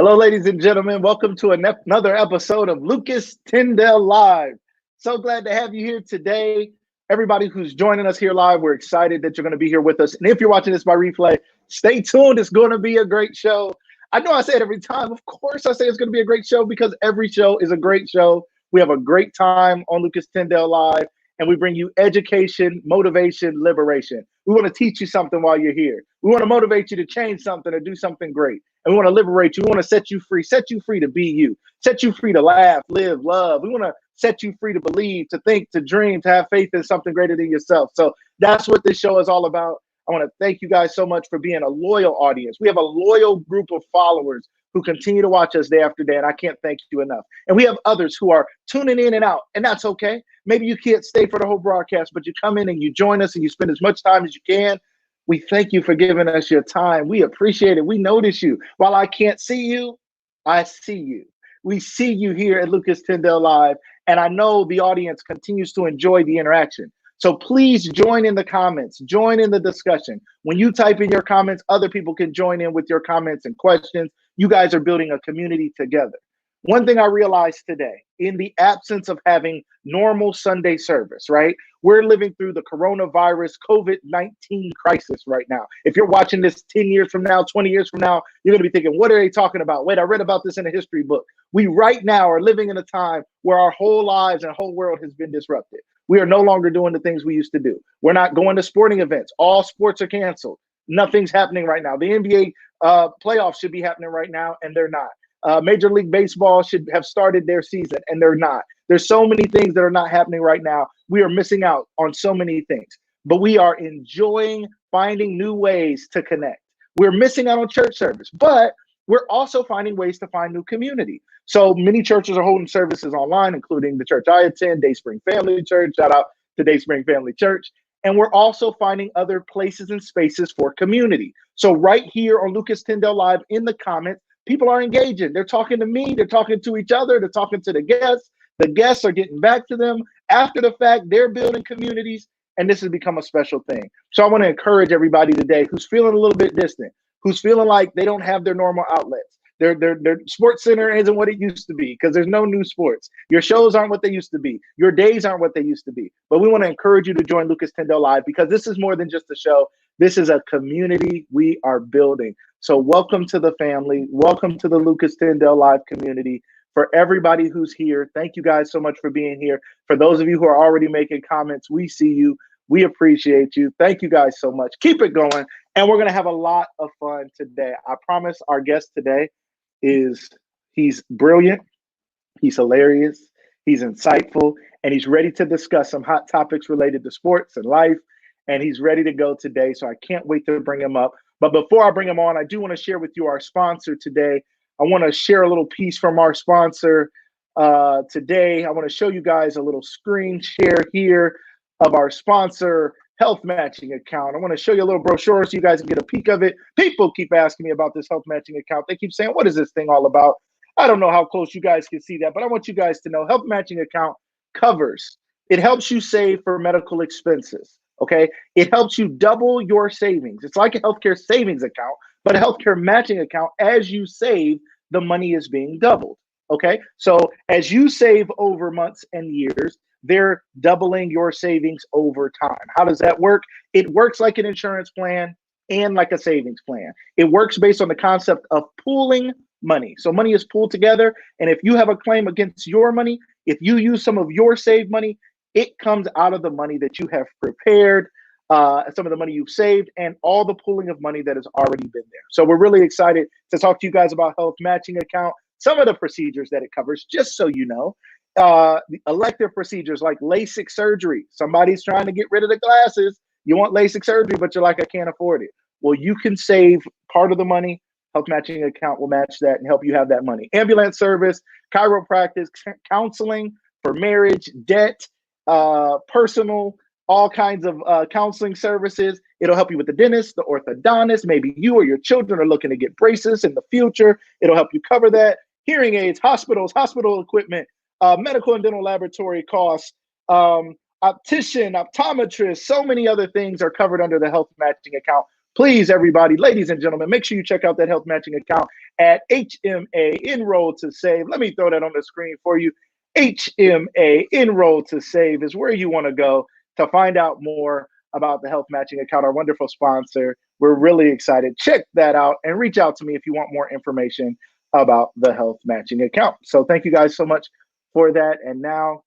Hello, ladies and gentlemen. Welcome to another episode of Lucas Tyndale Live. So glad to have you here today. Everybody who's joining us here live, we're excited that you're going to be here with us. And if you're watching this by replay, stay tuned. It's going to be a great show. I know I say it every time. Of course, I say it's going to be a great show because every show is a great show. We have a great time on Lucas Tyndale Live, and we bring you education, motivation, liberation. We want to teach you something while you're here. We want to motivate you to change something or do something great. And we want to liberate you. We want to set you free to be you, set you free to laugh, live, love. We want to set you free to believe, to think, to dream, to have faith in something greater than yourself. So that's what this show is all about. I want to thank you guys so much for being a loyal audience. We have a loyal group of followers who continue to watch us day after day, and I can't thank you enough. And we have others who are tuning in and out, and that's okay. Maybe you can't stay for the whole broadcast, but you come in and you join us and you spend as much time as you can. We thank you for giving us your time. We appreciate it. We notice you. While I can't see you, I see you. We see you here at Lucas Tyndale Live, and I know the audience continues to enjoy the interaction. So please join in the comments, join in the discussion. When you type in your comments, other people can join in with your comments and questions. You guys are building a community together. One thing I realized today, in the absence of having normal Sunday service, right? We're living through the coronavirus COVID-19 crisis right now. If you're watching this 10 years from now, 20 years from now, you're going to be thinking, what are they talking about? Wait, I read about this in a history book. We right now are living in a time where our whole lives and whole world has been disrupted. We are no longer doing the things we used to do. We're not going to sporting events. All sports are canceled. Nothing's happening right now. The NBA playoffs should be happening right now, and they're not. Major League Baseball should have started their season, and they're not. There's so many things that are not happening right now. We are missing out on so many things, but we are enjoying finding new ways to connect. We're missing out on church service, but we're also finding ways to find new community. So many churches are holding services online, including the church I attend, Dayspring Family Church. Shout out to Dayspring Family Church. And we're also finding other places and spaces for community. So right here on Lucas Tyndale Live in the comments, people are engaging. They're talking to me. They're talking to each other. They're talking to the guests. The guests are getting back to them after the fact. They're building communities, and this has become a special thing. So I want to encourage everybody today who's feeling a little bit distant, who's feeling like they don't have their normal outlets. Their sports center isn't what it used to be because there's no new sports. Your shows aren't what they used to be. Your days aren't what they used to be. But we want to encourage you to join Lucas Tyndale Live because this is more than just a show. This is a community we are building. So welcome to the family. Welcome to the Lucas Tyndale Live community. For everybody who's here, thank you guys so much for being here. For those of you who are already making comments, we see you. We appreciate you. Thank you guys so much. Keep it going. And we're going to have a lot of fun today. I promise our guest today he's brilliant. He's hilarious. He's insightful. And he's ready to discuss some hot topics related to sports and life. And he's ready to go today. So I can't wait to bring him up. But before I bring him on, I do want to share with you our sponsor today. I want to share a little piece from our sponsor today. I want to show you guys a little screen share here of our sponsor, Health Matching Account. I want to show you a little brochure so you guys can get a peek of it. People keep asking me about this Health Matching Account. They keep saying, what is this thing all about? I don't know how close you guys can see that, but I want you guys to know Health Matching Account covers. It helps you save for medical expenses. Okay, it helps you double your savings. It's like a healthcare savings account, but a healthcare matching account. As you save, the money is being doubled. Okay, so as you save over months and years, they're doubling your savings over time. How does that work? It works like an insurance plan and like a savings plan. It works based on the concept of pooling money. So money is pooled together, and if you have a claim against your money, if you use some of your saved money, it comes out of the money that you have prepared, some of the money you've saved, and all the pooling of money that has already been there. So we're really excited to talk to you guys about Health Matching Account, some of the procedures that it covers, just so you know. The elective procedures like LASIK surgery. Somebody's trying to get rid of the glasses. You want LASIK surgery, but you're like, I can't afford it. Well, you can save part of the money. Health Matching Account will match that and help you have that money. Ambulance service, chiropractic, counseling for marriage, debt, personal, all kinds of counseling services. It'll help you with the dentist, the orthodontist. Maybe you or your children are looking to get braces in the future. It'll help you cover that. Hearing aids, hospitals, hospital equipment, medical and dental laboratory costs, optician, optometrist, so many other things are covered under the Health Matching Account. Please, everybody, ladies and gentlemen, make sure you check out that health matching account at HMA Enroll to Save. Let me throw that on the screen for you. HMA Enroll to Save is where you want to go to find out more about the health matching account, our wonderful sponsor. We're really excited. Check that out and reach out to me if you want more information about the health matching account. So thank you guys so much for that. And now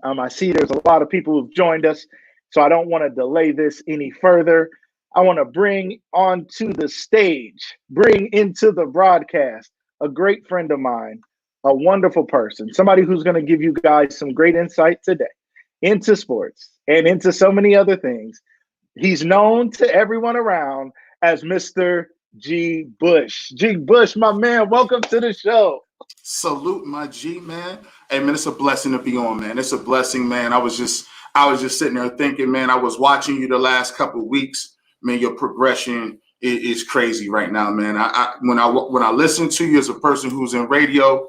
I see there's a lot of people who've joined us, so I don't want to delay this any further. I want to bring onto the stage, bring into the broadcast, a great friend of mine, a wonderful person, somebody who's going to give you guys some great insight today into sports and into so many other things. He's known to everyone around as Mr. GBush. GBush, my man, welcome to the show. Salute, my G, man. Hey, man, it's a blessing to be on, man. It's a blessing, man. I was just sitting there thinking, man, I was watching you the last couple of weeks. Man, your progression is crazy right now, man. When I listen to you as a person who's in radio,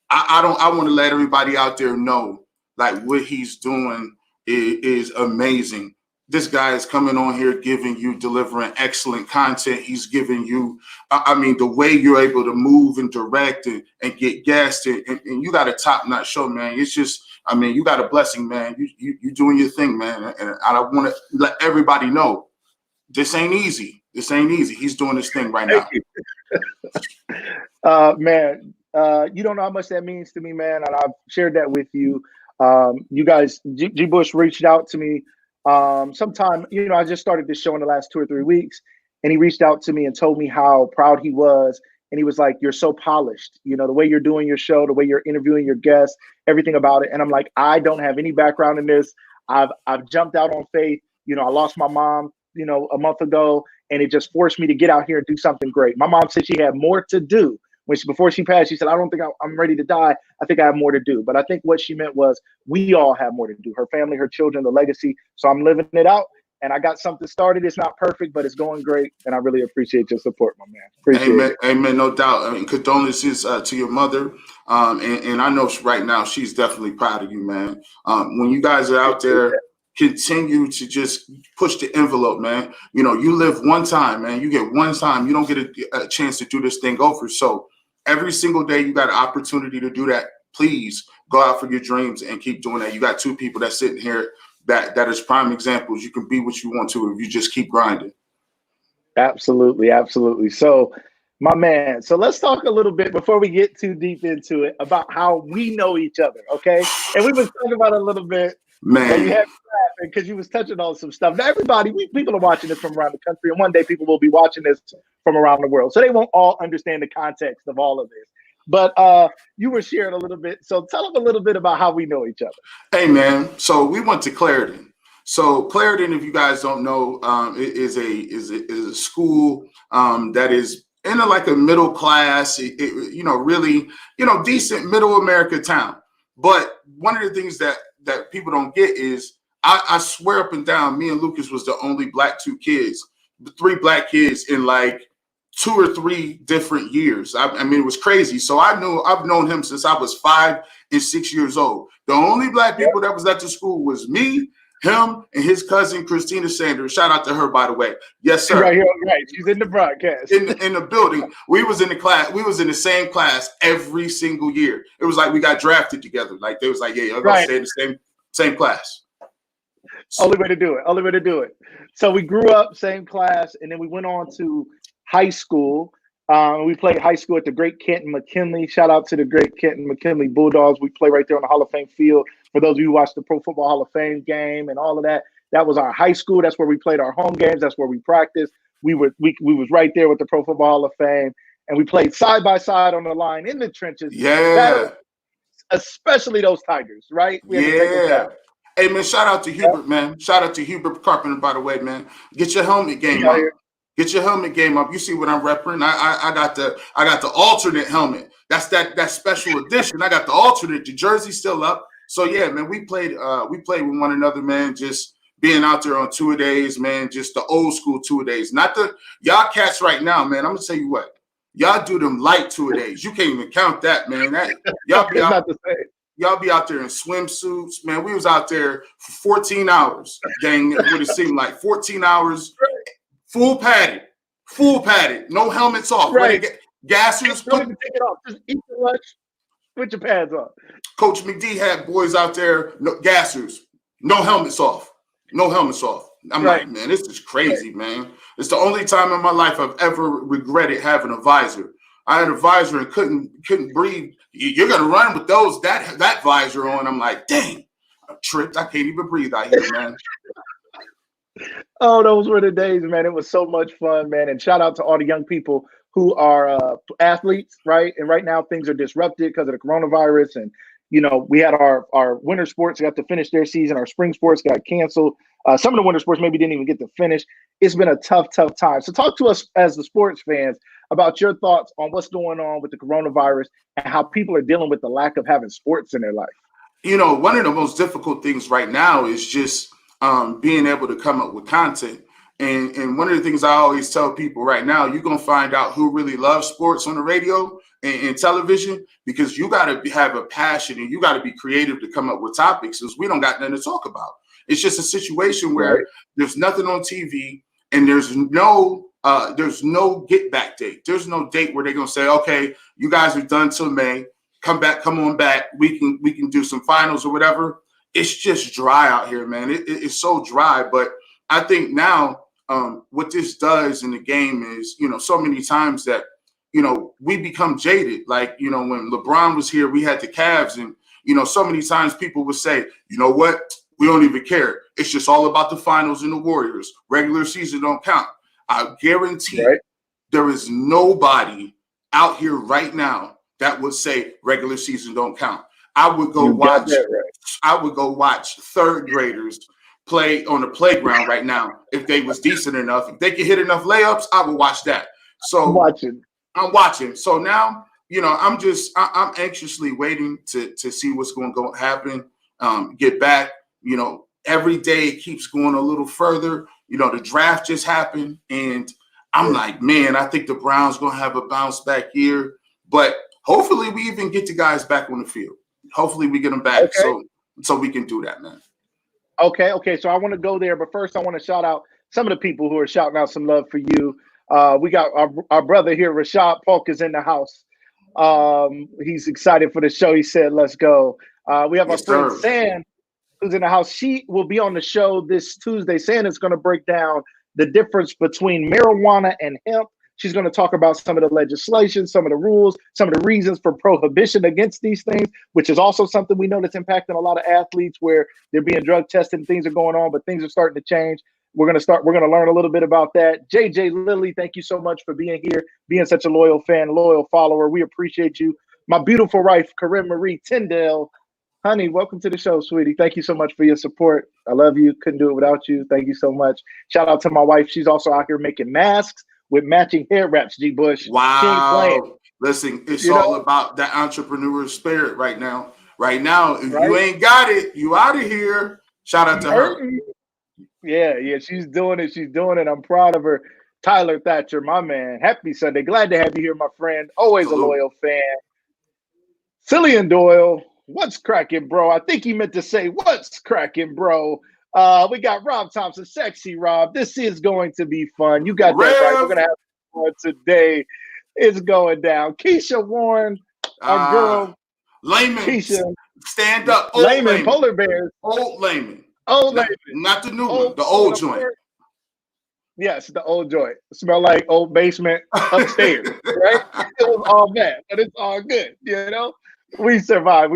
I want to let everybody out there know, like, what he's doing is amazing. This guy is coming on here delivering excellent content. He's giving you, the way you're able to move and direct and get gassed, and you got a top-notch show, man. It's just, you got a blessing, man. You doing your thing, man. And I want to let everybody know, this ain't easy. This ain't easy. He's doing his thing right now. Man, you don't know how much that means to me, man. And I've shared that with you. You guys, GBush reached out to me sometime, I just started this show in the last 2 or 3 weeks, and he reached out to me and told me how proud he was. And he was like, you're so polished, the way you're doing your show, the way you're interviewing your guests, everything about it. And I'm like, I don't have any background in this. I've jumped out on faith. I lost my mom, a month ago, and it just forced me to get out here and do something great. My mom said she had more to do. Before she passed, she said, I don't think I'm ready to die. I think I have more to do. But I think what she meant was we all have more to do. Her family, her children, the legacy. So I'm living it out, and I got something started. It's not perfect, but it's going great. And I really appreciate your support, my man. Appreciate it. Amen, no doubt. Condolences to your mother. And I know right now she's definitely proud of you, man. When you guys are out there, continue to just push the envelope, man. You live one time, man. You get one time. You don't get a chance to do this thing over. So every single day you got an opportunity to do that. Please go out for your dreams and keep doing that. You got two people that's sitting here that is prime examples. You can be what you want to if you just keep grinding. Absolutely, absolutely. So, my man, so let's talk a little bit before we get too deep into it about how we know each other, okay? And we was talking about it a little bit. Man, you had laughing because you was touching on some stuff. Now, everybody, people are watching this from around the country, and one day people will be watching this from around the world, so they won't all understand the context of all of this. But you were sharing a little bit, so tell them a little bit about how we know each other. Hey, man, so we went to Clarendon. So Clarendon, if you guys don't know, is a school that is in a middle class, really, decent middle America town. But one of the things that people don't get is I swear up and down, me and Lucas was the only three black kids in 2 or 3 different years. It was crazy. So I've known him since I was 5 and 6 years old. The only black people that was at the school was me, him, and his cousin Christina Sanders. Shout out to her, by the way. Yes, sir. Right here, right. She's in the broadcast. In the building. We was in the class. We was in the same class every single year. It was like we got drafted together. They was like, yeah, you're gonna stay in the same class. Only way to do it. Only way to do it. So we grew up same class, and then we went on to high school. We played high school at the Great Kenton McKinley. Shout out to the Great Kenton McKinley Bulldogs. We play right there on the Hall of Fame field. For those of you who watched the Pro Football Hall of Fame game and all of that, that was our high school. That's where we played our home games. That's where we practiced. We was right there with the Pro Football Hall of Fame, and we played side by side on the line in the trenches. Yeah, especially those Tigers, right? Yeah. Hey, man, shout out to Hubert, man. Shout out to Hubert Carpenter, by the way, man. Get your helmet game up. Get your helmet game up. You see what I'm repping? I got the alternate helmet. That's that special edition. I got the alternate. The jersey's still up. So yeah, man, we played with one another, man. Just being out there on 2 days, man. Just the old school 2 days. Not the y'all cats right now, man. I'm gonna tell you what. Y'all do them light 2 days. You can't even count that, man. Y'all be out. Y'all be out there in swimsuits, man. We was out there for 14 hours, gang. What it seemed like 14 hours. full padded, no helmets off. Right. Gassers. Don't even take it off. Just eat your lunch. Put your pads on. Coach McD had boys out there, gassers, no helmets off. I'm right. like, man, this is crazy, man. It's the only time in my life I've ever regretted having a visor. I had a visor and couldn't breathe. You're gonna run with that visor on. I'm like, dang, I tripped. I can't even breathe out here, man. Oh, those were the days, man. It was so much fun, man. And shout out to all the young people who are athletes, right? And right now things are disrupted because of the coronavirus. And, you know, we had our winter sports got to finish their season. Our spring sports got canceled. Some of the winter sports maybe didn't even get to finish. It's been a tough time. So talk to us as the sports fans about your thoughts on what's going on with the coronavirus and how people are dealing with the lack of having sports in their life. You know, one of the most difficult things right now is just being able to come up with content. And one of the things I always tell people right now, you're going to find out who really loves sports on the radio and television, because you got to have a passion and you got to be creative to come up with topics, because we don't got nothing to talk about. It's just a situation where there's nothing on TV and there's no get back date. There's no date where they're going to say, okay, you guys are done till May. Come on back. We can do some finals or whatever. It's just dry out here, man. It's so dry. But I think now what this does in the game is, you know, so many times that, you know, we become jaded. Like, you know, when LeBron was here, we had the Cavs, and, you know, so many times people would say, you know what? We don't even care. It's just all about the finals and the Warriors. Regular season don't count. I guarantee there is nobody out here right now that would say regular season don't count. I would go watch third graders play on the playground right now if they was decent enough. If they could hit enough layups, I would watch that. So I'm watching. So now, you know, I'm anxiously waiting to see what's going to happen. Get back. You know, every day it keeps going a little further. You know, the draft just happened, and I'm like, man, I think the Browns going to have a bounce back year. But hopefully we even get the guys back on the field. Hopefully we get them back so we can do that, man. Okay. So I want to go there, but first I want to shout out some of the people who are shouting out some love for you. We got our brother here, Rashad Polk, is in the house. He's excited for the show. He said, let's go. We have our friend San, who's in the house. She will be on the show this Tuesday. San is going to break down the difference between marijuana and hemp. She's going to talk about some of the legislation, some of the rules, some of the reasons for prohibition against these things, which is also something we know that's impacting a lot of athletes where they're being drug tested and things are going on, but things are starting to change. We're going to learn a little bit about that. JJ Lilly, thank you so much for being here, being such a loyal fan, loyal follower. We appreciate you. My beautiful wife, Corinne Marie Tyndale. Honey, welcome to the show, sweetie. Thank you so much for your support. I love you. Couldn't do it without you. Thank you so much. Shout out to my wife. She's also out here making masks with matching hair wraps, GBush. Wow. Listen, it's all about that entrepreneur spirit right now. Right now, if you ain't got it, you out of here. Shout out to her. Yeah, she's doing it. I'm proud of her. Tyler Thatcher, my man. Happy Sunday. Glad to have you here, my friend. Always a loyal fan. Cillian Doyle, what's cracking, bro? I think he meant to say, what's cracking, bro? We got Rob Thompson, sexy Rob. This is going to be fun. You got that right. We're going to have fun today. It's going down. Keisha Warren, our girl. Layman, Keisha. Stand up. Layman, Polar Bears. Old Layman. Not the new one, the old joint. Yes, the old joint. Smell like old basement upstairs, right? It was all bad, but it's all good, you know? We survived.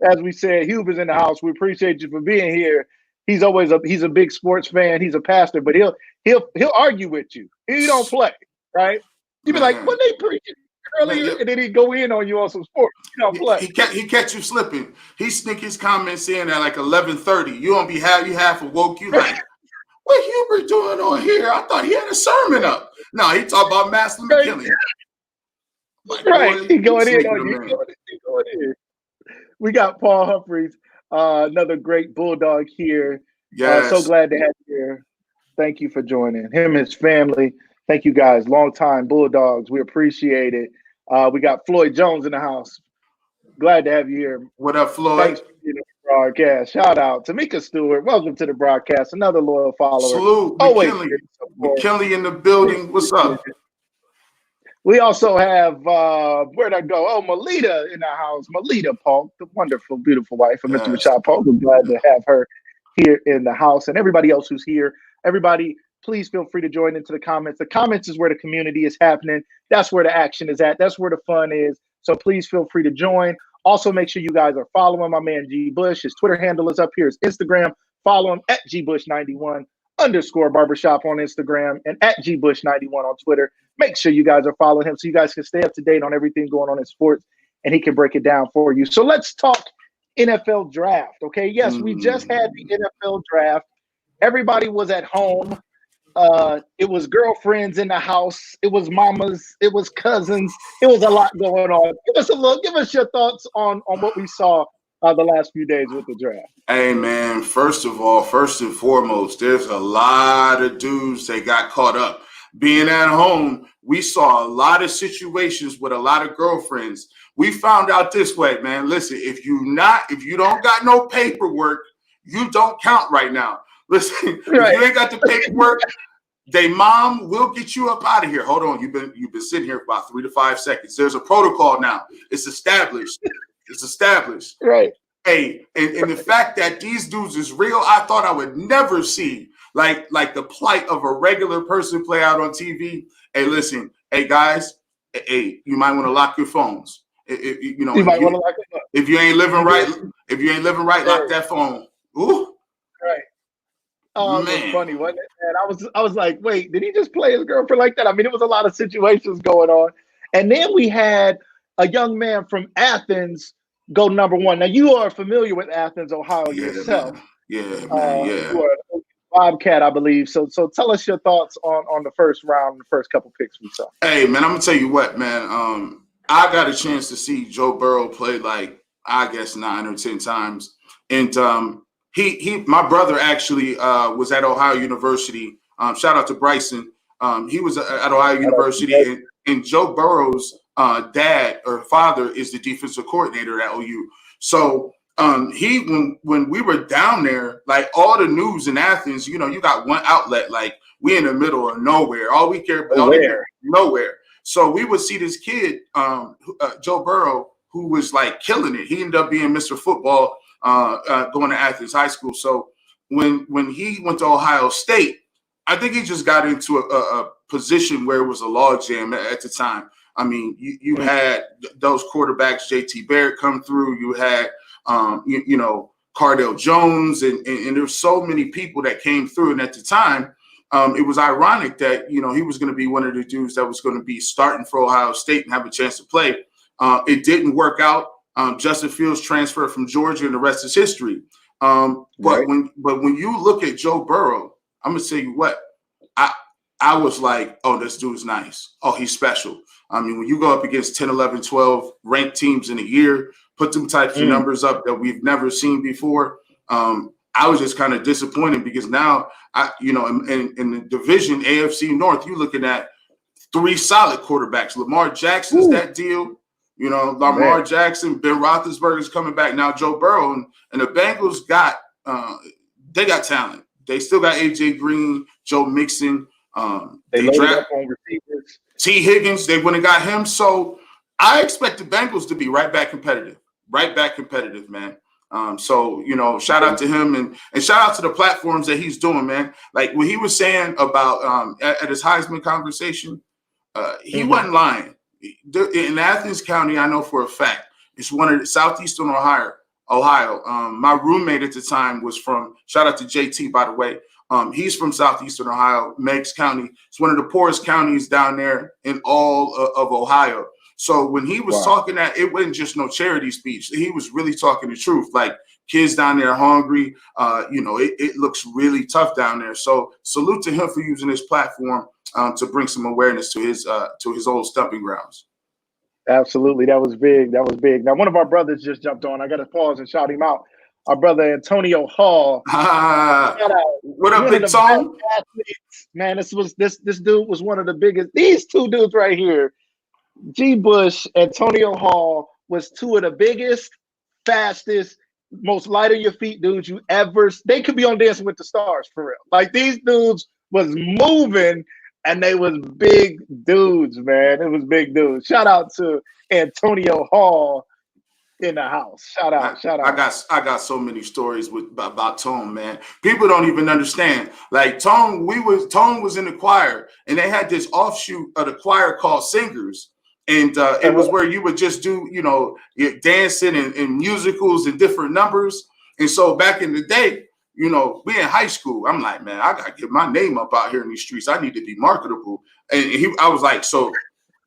As we said, Huber's in the house. We appreciate you for being here. He's a big sports fan. He's a pastor, but he'll argue with you. He don't play, right? He'd be like, what they preaching earlier? And then he'd go in on you on some sports. You don't play. He catch you slipping. He sneak his comments in at like 11:30. You don't be half awoke. You like, what Huber doing on here? I thought he had a sermon up. No, he talk about Master McKinley. Right. He going in on you. We got Paul Humphreys, another great Bulldog here. Yes. So glad to have you here. Thank you for joining. Him and his family. Thank you guys. Long time Bulldogs. We appreciate it. We got Floyd Jones in the house. Glad to have you here. What up, Floyd? Thanks for being here, broadcast. Shout out to Tamika Stewart. Welcome to the broadcast. Another loyal follower. Salute, Always McKinley. here to support. McKinley in the building. What's up? We also have, where'd I go? Oh, Melita in the house. Melita Polk, the wonderful, beautiful wife of Mr. Rashad Polk. We're glad to have her here in the house, and everybody else who's here. Everybody, please feel free to join into the comments. The comments is where the community is happening. That's where the action is at. That's where the fun is. So please feel free to join. Also, make sure you guys are following my man G Bush. His Twitter handle is up here. His Instagram. Follow him at GBush91 _ barbershop on Instagram and at GBush91 on Twitter. Make sure you guys are following him so you guys can stay up to date on everything going on in sports and he can break it down for you. So let's talk NFL draft. Okay. Yes, we just had the NFL draft. Everybody was at home. It was girlfriends in the house. It was mamas. It was cousins. It was a lot going on. Give us your thoughts on what we saw the last few days with the draft. Hey, man, first and foremost, there's a lot of dudes that got caught up. Being at home, we saw a lot of situations with a lot of girlfriends. We found out this way, man. Listen, if you don't got no paperwork, you don't count right now. Listen, right. If you ain't got the paperwork, they mom will get you up out of here. Hold on, you've been sitting here for about 3 to 5 seconds. There's a protocol now. It's established. Right. Hey, and the fact that these dudes is real, I thought I would never see like the plight of a regular person play out on TV. Hey, listen, hey guys, hey, you might want to lock your phones. If you ain't living right, lock that phone. Ooh. Right. Oh, man. It was funny, wasn't it? And I was like, wait, did he just play his girlfriend like that? I mean, it was a lot of situations going on. And then we had a young man from Athens go number one. Now, you are familiar with Athens, Ohio yourself. Man. Yeah, man. You are a Bobcat, I believe. So tell us your thoughts on the first round, the first couple picks we saw. Hey, man, I'm going to tell you what, man. I got a chance to see Joe Burrow play like, I guess, 9 or 10 times. And my brother actually was at Ohio University. Shout out to Bryson. He was at Ohio University, and Joe Burrow's dad or father is the defensive coordinator at OU. So when we were down there, like all the news in Athens, you got one outlet, like we in the middle of nowhere. All we care about nowhere. So we would see this kid, Joe Burrow, who was like killing it. He ended up being Mr. Football, going to Athens High School. So when he went to Ohio State, I think he just got into a position where it was a logjam at the time. I mean, you had those quarterbacks, JT Barrett come through. You had, Cardell Jones, and there's so many people that came through. And at the time, it was ironic that, he was going to be one of the dudes that was going to be starting for Ohio State and have a chance to play. It didn't work out. Justin Fields transferred from Georgia, and the rest is history. But when you look at Joe Burrow, I'm going to tell you what, I was like, oh, this dude's nice. Oh, he's special. I mean, when you go up against 10, 11, 12 ranked teams in a year, put them types of numbers up that we've never seen before, I was just kind of disappointed because now, in the division, AFC North, you're looking at 3 solid quarterbacks. Lamar Jackson's that deal. Lamar Jackson, Ben Roethlisberger's coming back now. Joe Burrow and the Bengals got talent. They still got AJ Green, Joe Mixon. They loaded up on receivers. T. Higgins, they went and got him. So I expect the Bengals to be right back competitive, man. Shout out to him and shout out to the platforms that he's doing, man. Like what he was saying about at his Heisman conversation, he wasn't lying. In Athens County, I know for a fact, it's one of the southeastern Ohio. My roommate at the time was from, shout out to JT, by the way. He's from southeastern Ohio, Meigs County. It's one of the poorest counties down there in all of Ohio. So when he was talking that, it wasn't just no charity speech. He was really talking the truth. Like kids down there hungry. It looks really tough down there. So salute to him for using his platform to bring some awareness to his old stomping grounds. Absolutely. That was big. Now, one of our brothers just jumped on. I got to pause and shout him out. Our brother Antonio Hall. What up, Big Tom? Man, this dude was one of the biggest. These two dudes right here, G. Bush, Antonio Hall, was 2 of the biggest, fastest, most light on your feet dudes you ever. They could be on Dancing with the Stars for real. Like these dudes was moving, and they was big dudes, man. It was big dudes. Shout out to Antonio Hall in the house. Shout out. I got so many stories about Tone, man. People don't even understand. Like Tone was in the choir, and they had this offshoot of the choir called Singers. And it was where you would just do, dancing and musicals and different numbers. And so back in the day, we in high school, I'm like, man, I got to get my name up out here in these streets. I need to be marketable. And I was like, so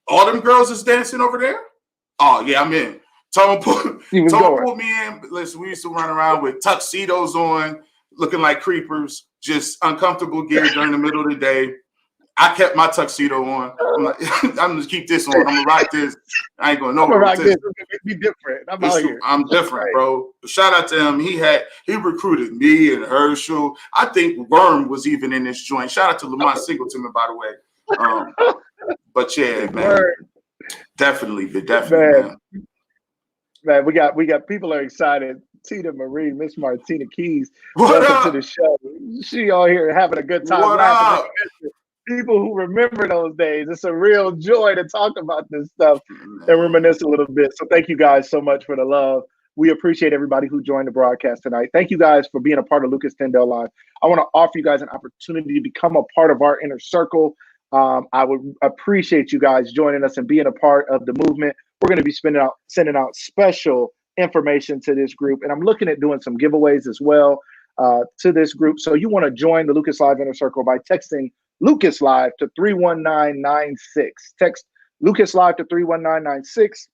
all them girls is dancing over there? Oh, yeah, I'm in. Tone pulled me in. Listen, we used to run around with tuxedos on, looking like creepers, just uncomfortable gear during the middle of the day. I kept my tuxedo on. I'm like, I'm gonna keep this on. I'm gonna rock this. I ain't going nowhere with this. Be different. I'm out here. I'm different, bro. Shout out to him. He recruited me and Herschel. I think Worm was even in this joint. Shout out to Lamont Singleton, by the way. But yeah, man. Definitely, man. Man, we got people are excited. Tina Marie, Miss Martina Keys, welcome to the show. She all here having a good time. What up? People who remember those days. It's a real joy to talk about this stuff and reminisce a little bit. So thank you guys so much for the love. We appreciate everybody who joined the broadcast tonight. Thank you guys for being a part of Lucas Tyndale Live. I want to offer you guys an opportunity to become a part of our inner circle. I would appreciate you guys joining us and being a part of the movement. We're going to be sending out special information to this group. And I'm looking at doing some giveaways as well to this group. So you want to join the Lucas Live Inner Circle by texting Lucas Live to 31996. Text Lucas Live to 31996.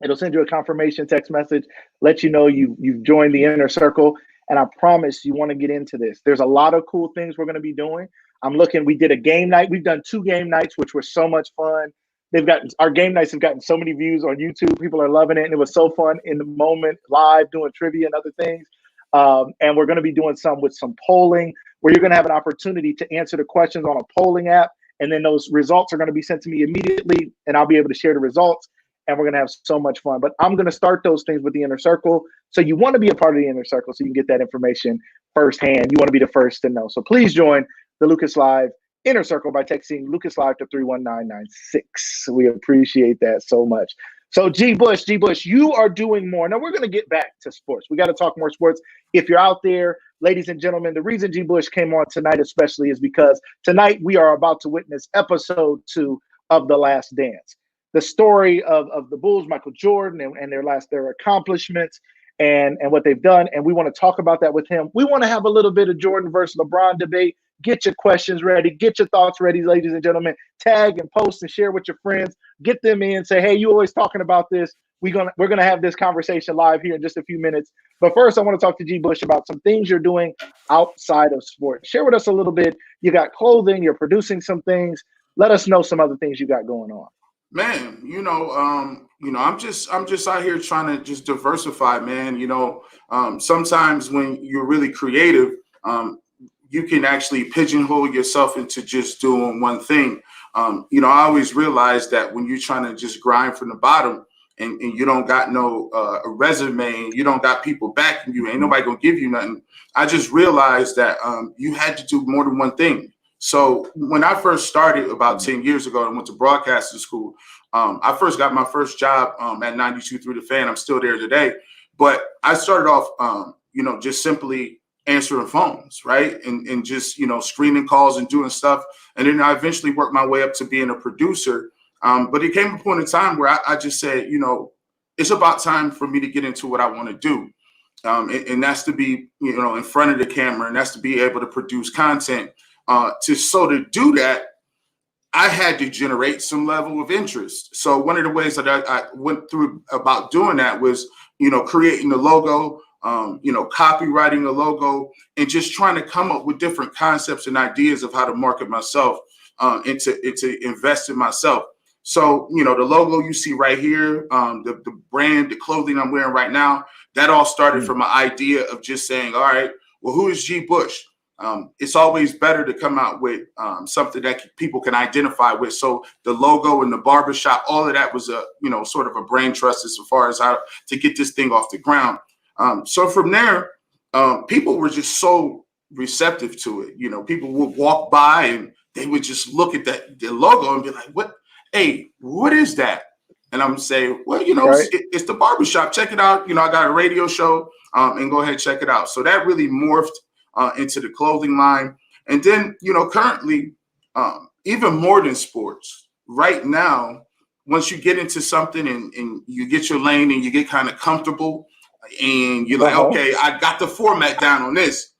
It'll send you a confirmation text message, let you know you've joined the Inner Circle. And I promise you want to get into this. There's a lot of cool things we're going to be doing. We did a game night. We've done 2 game nights, which were so much fun. Our game nights have gotten so many views on YouTube. People are loving it. And it was so fun in the moment, live, doing trivia and other things. And we're going to be doing some with some polling where you're going to have an opportunity to answer the questions on a polling app. And then those results are going to be sent to me immediately, and I'll be able to share the results. And we're going to have so much fun. But I'm going to start those things with the Inner Circle. So you want to be a part of the Inner Circle so you can get that information firsthand. You want to be the first to know. So please join the Lucas Live Inner Circle by texting Lucas Live to 31996. We appreciate that so much. So GBush, you are doing more. Now we're going to get back to sports. We got to talk more sports. If you're out there, ladies and gentlemen, the reason GBush came on tonight especially is because tonight we are about to witness episode 2 of The Last Dance. The story of the Bulls, Michael Jordan, and their accomplishments and what they've done. And we want to talk about that with him. We want to have a little bit of Jordan versus LeBron debate. Get your questions ready. Get your thoughts ready, ladies and gentlemen. Tag and post and share with your friends. Get them in. Say, hey, you always talking about this. We're gonna have this conversation live here in just a few minutes. But first, I want to talk to GBush about some things you're doing outside of sports. Share with us a little bit. You got clothing. You're producing some things. Let us know some other things you got going on. Man, I'm just out here trying to just diversify, man. Sometimes when you're really creative, you can actually pigeonhole yourself into just doing one thing. I always realize that when you're trying to just grind from the bottom and you don't got no a resume, you don't got people backing you, ain't nobody gonna give you nothing. I just realized that you had to do more than one thing. So when I first started about 10 years ago and went to broadcasting school, I first got my first job at 92 through the Fan. I'm still there today. But I started off, just simply answering phones, right? And just, screening calls and doing stuff. And then I eventually worked my way up to being a producer. But it came a point in time where I just said, it's about time for me to get into what I want to do. And that's to be, in front of the camera, and that's to be able to produce content. To do that, I had to generate some level of interest. So one of the ways that I went through about doing that was, creating the logo, copywriting the logo, and just trying to come up with different concepts and ideas of how to market myself and to invest in myself. So, the logo you see right here, the brand, the clothing I'm wearing right now, that all started from an idea of just saying, all right, well, who is GBush? It's always better to come out with something that people can identify with. So the logo and the barbershop, all of that was sort of a brain trust as far as how to get this thing off the ground. So from there, people were just so receptive to it. You know, people would walk by and they would just look at the logo and be like, "What? Hey, what is that?" And I'm saying, "Well, you know, it's the barbershop. Check it out. You know, I got a radio show, and go ahead, check it out." So that really morphed into the clothing line. And then, you know, currently, even more than sports, right now, once you get into something and you get your lane and you get kind of comfortable and you're like, okay, I got the format down on this,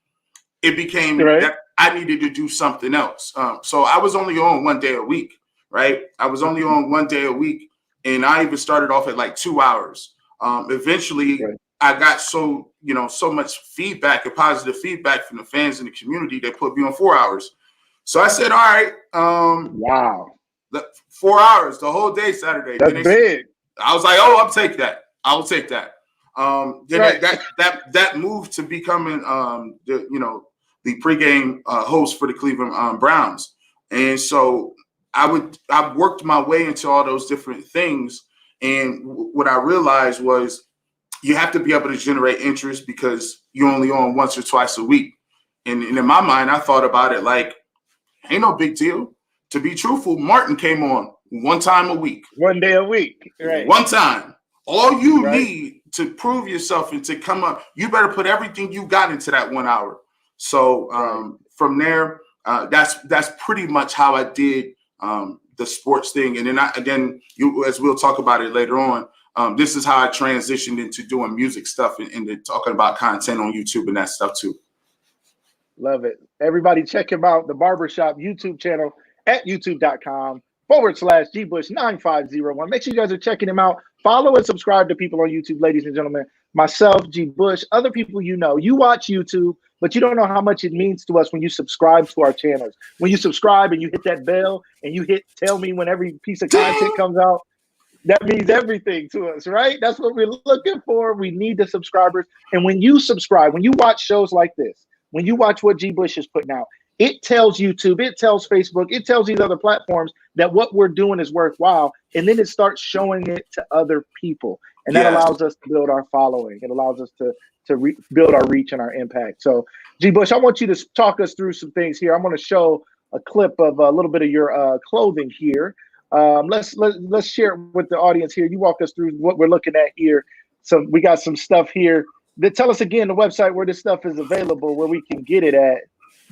it became that I needed to do something else. So I was only on 1 day a week, right? I was only on 1 day a week, and I even started off at like 2 hours. Eventually, I got so much feedback and positive feedback from the fans in the community that put me on 4 hours. So I said, all right, wow, 4 hours, the whole day Saturday. That's big. I was like, oh, I'll take that. I will take that. Then that moved to becoming the pregame host for the Cleveland Browns, and so I worked my way into all those different things. And what I realized was you have to be able to generate interest because you're only on once or twice a week. And in my mind, I thought about it like, ain't no big deal. To be truthful, Martin came on 1 time a week. 1 day a week. Right. 1 time. All you need to prove yourself and to come up, you better put everything you got into that 1 hour. So from there, that's pretty much how I did the sports thing. And then as we'll talk about it later on, this is how I transitioned into doing music stuff and talking about content on YouTube and that stuff too. Love it. Everybody check him out, the Barbershop YouTube channel at youtube.com/GBush9501. Make sure you guys are checking him out. Follow and subscribe to people on YouTube, ladies and gentlemen. Myself, G Bush, other people you know. You watch YouTube, but you don't know how much it means to us when you subscribe to our channels. When you subscribe and you hit that bell and you hit tell me when every piece of content comes out, that means everything to us, right? That's what we're looking for. We need the subscribers. And when you subscribe, when you watch shows like this, when you watch what G Bush is putting out, it tells YouTube, it tells Facebook, it tells these other platforms that what we're doing is worthwhile. And then it starts showing it to other people. And that allows us to build our following. It allows us to build our reach and our impact. So G Bush, I want you to talk us through some things here. I'm going to show a clip of a little bit of your clothing here. Let's share it with the audience here. You walk us through what we're looking at here. So we got some stuff here. Tell us again the website where this stuff is available, where we can get it at.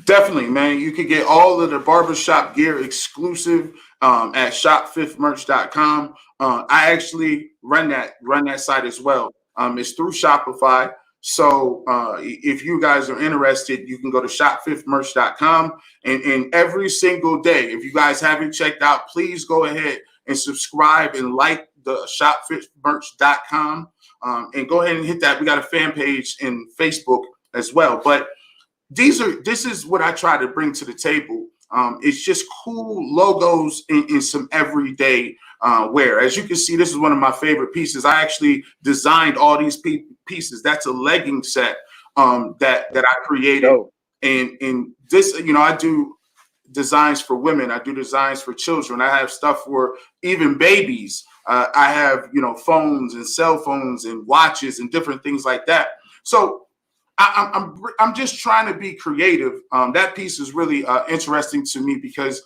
Definitely, man. You can get all of the barbershop gear exclusive at shopfifthmerch.com. I actually run that site as well. It's through Shopify. So if you guys are interested, you can go to shopfifthmerch.com. And every single day, if you guys haven't checked out, please go ahead and subscribe and like the shopfifthmerch.com. And go ahead and hit that. We got a fan page in Facebook as well. But this is what I try to bring to the table. It's just cool logos in some everyday wear. As you can see, this is one of my favorite pieces. I actually designed all these pieces. That's a legging set that I created. Oh. And this, I do designs for women. I do designs for children. I have stuff for even babies. I have, phones and cell phones and watches and different things like that. So I'm just trying to be creative. That piece is really interesting to me because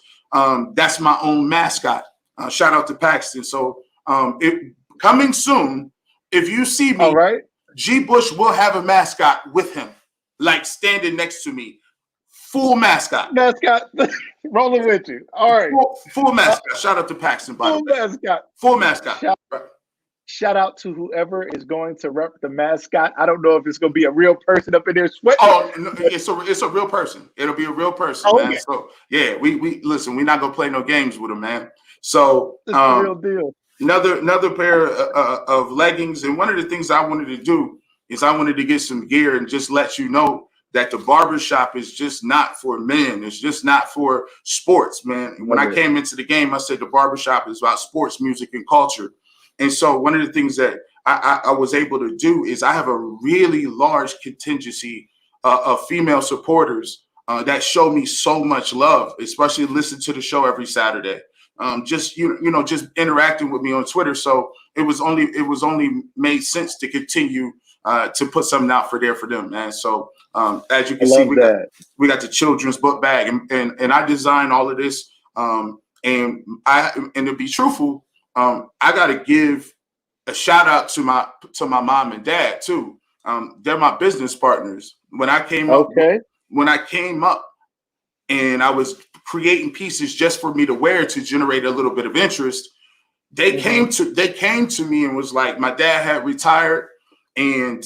that's my own mascot. Shout out to Paxton. So it coming soon. If you see me, all right, G Bush will have a mascot with him, like standing next to me. Full mascot. Rolling with you. All right. Full mascot. Shout out to Paxton. Full mascot. Shout out to whoever is going to rep the mascot. I don't know if it's going to be a real person up in there sweating. Oh, no, it's a real person. It'll be a real person, man. Yeah. So yeah, we listen. We're not gonna play no games with him, man. So it's a real deal. Another pair of leggings, and one of the things I wanted to do is I wanted to get some gear and just let you know that the barbershop is just not for men. It's just not for sports, man. And when I came into the game, I said the barbershop is about sports, music, and culture. And so one of the things that I was able to do is I have a really large contingency of female supporters that show me so much love, especially listen to the show every Saturday. Just interacting with me on Twitter. So it was only made sense to continue to put something out for them, man. So as you I can see, love we got the children's book bag, and I designed all of this. And to be truthful, I got to give a shout out to my mom and dad too. They're my business partners. When I came up, and I was creating pieces just for me to wear to generate a little bit of interest, they came to me and was like, my dad had retired, and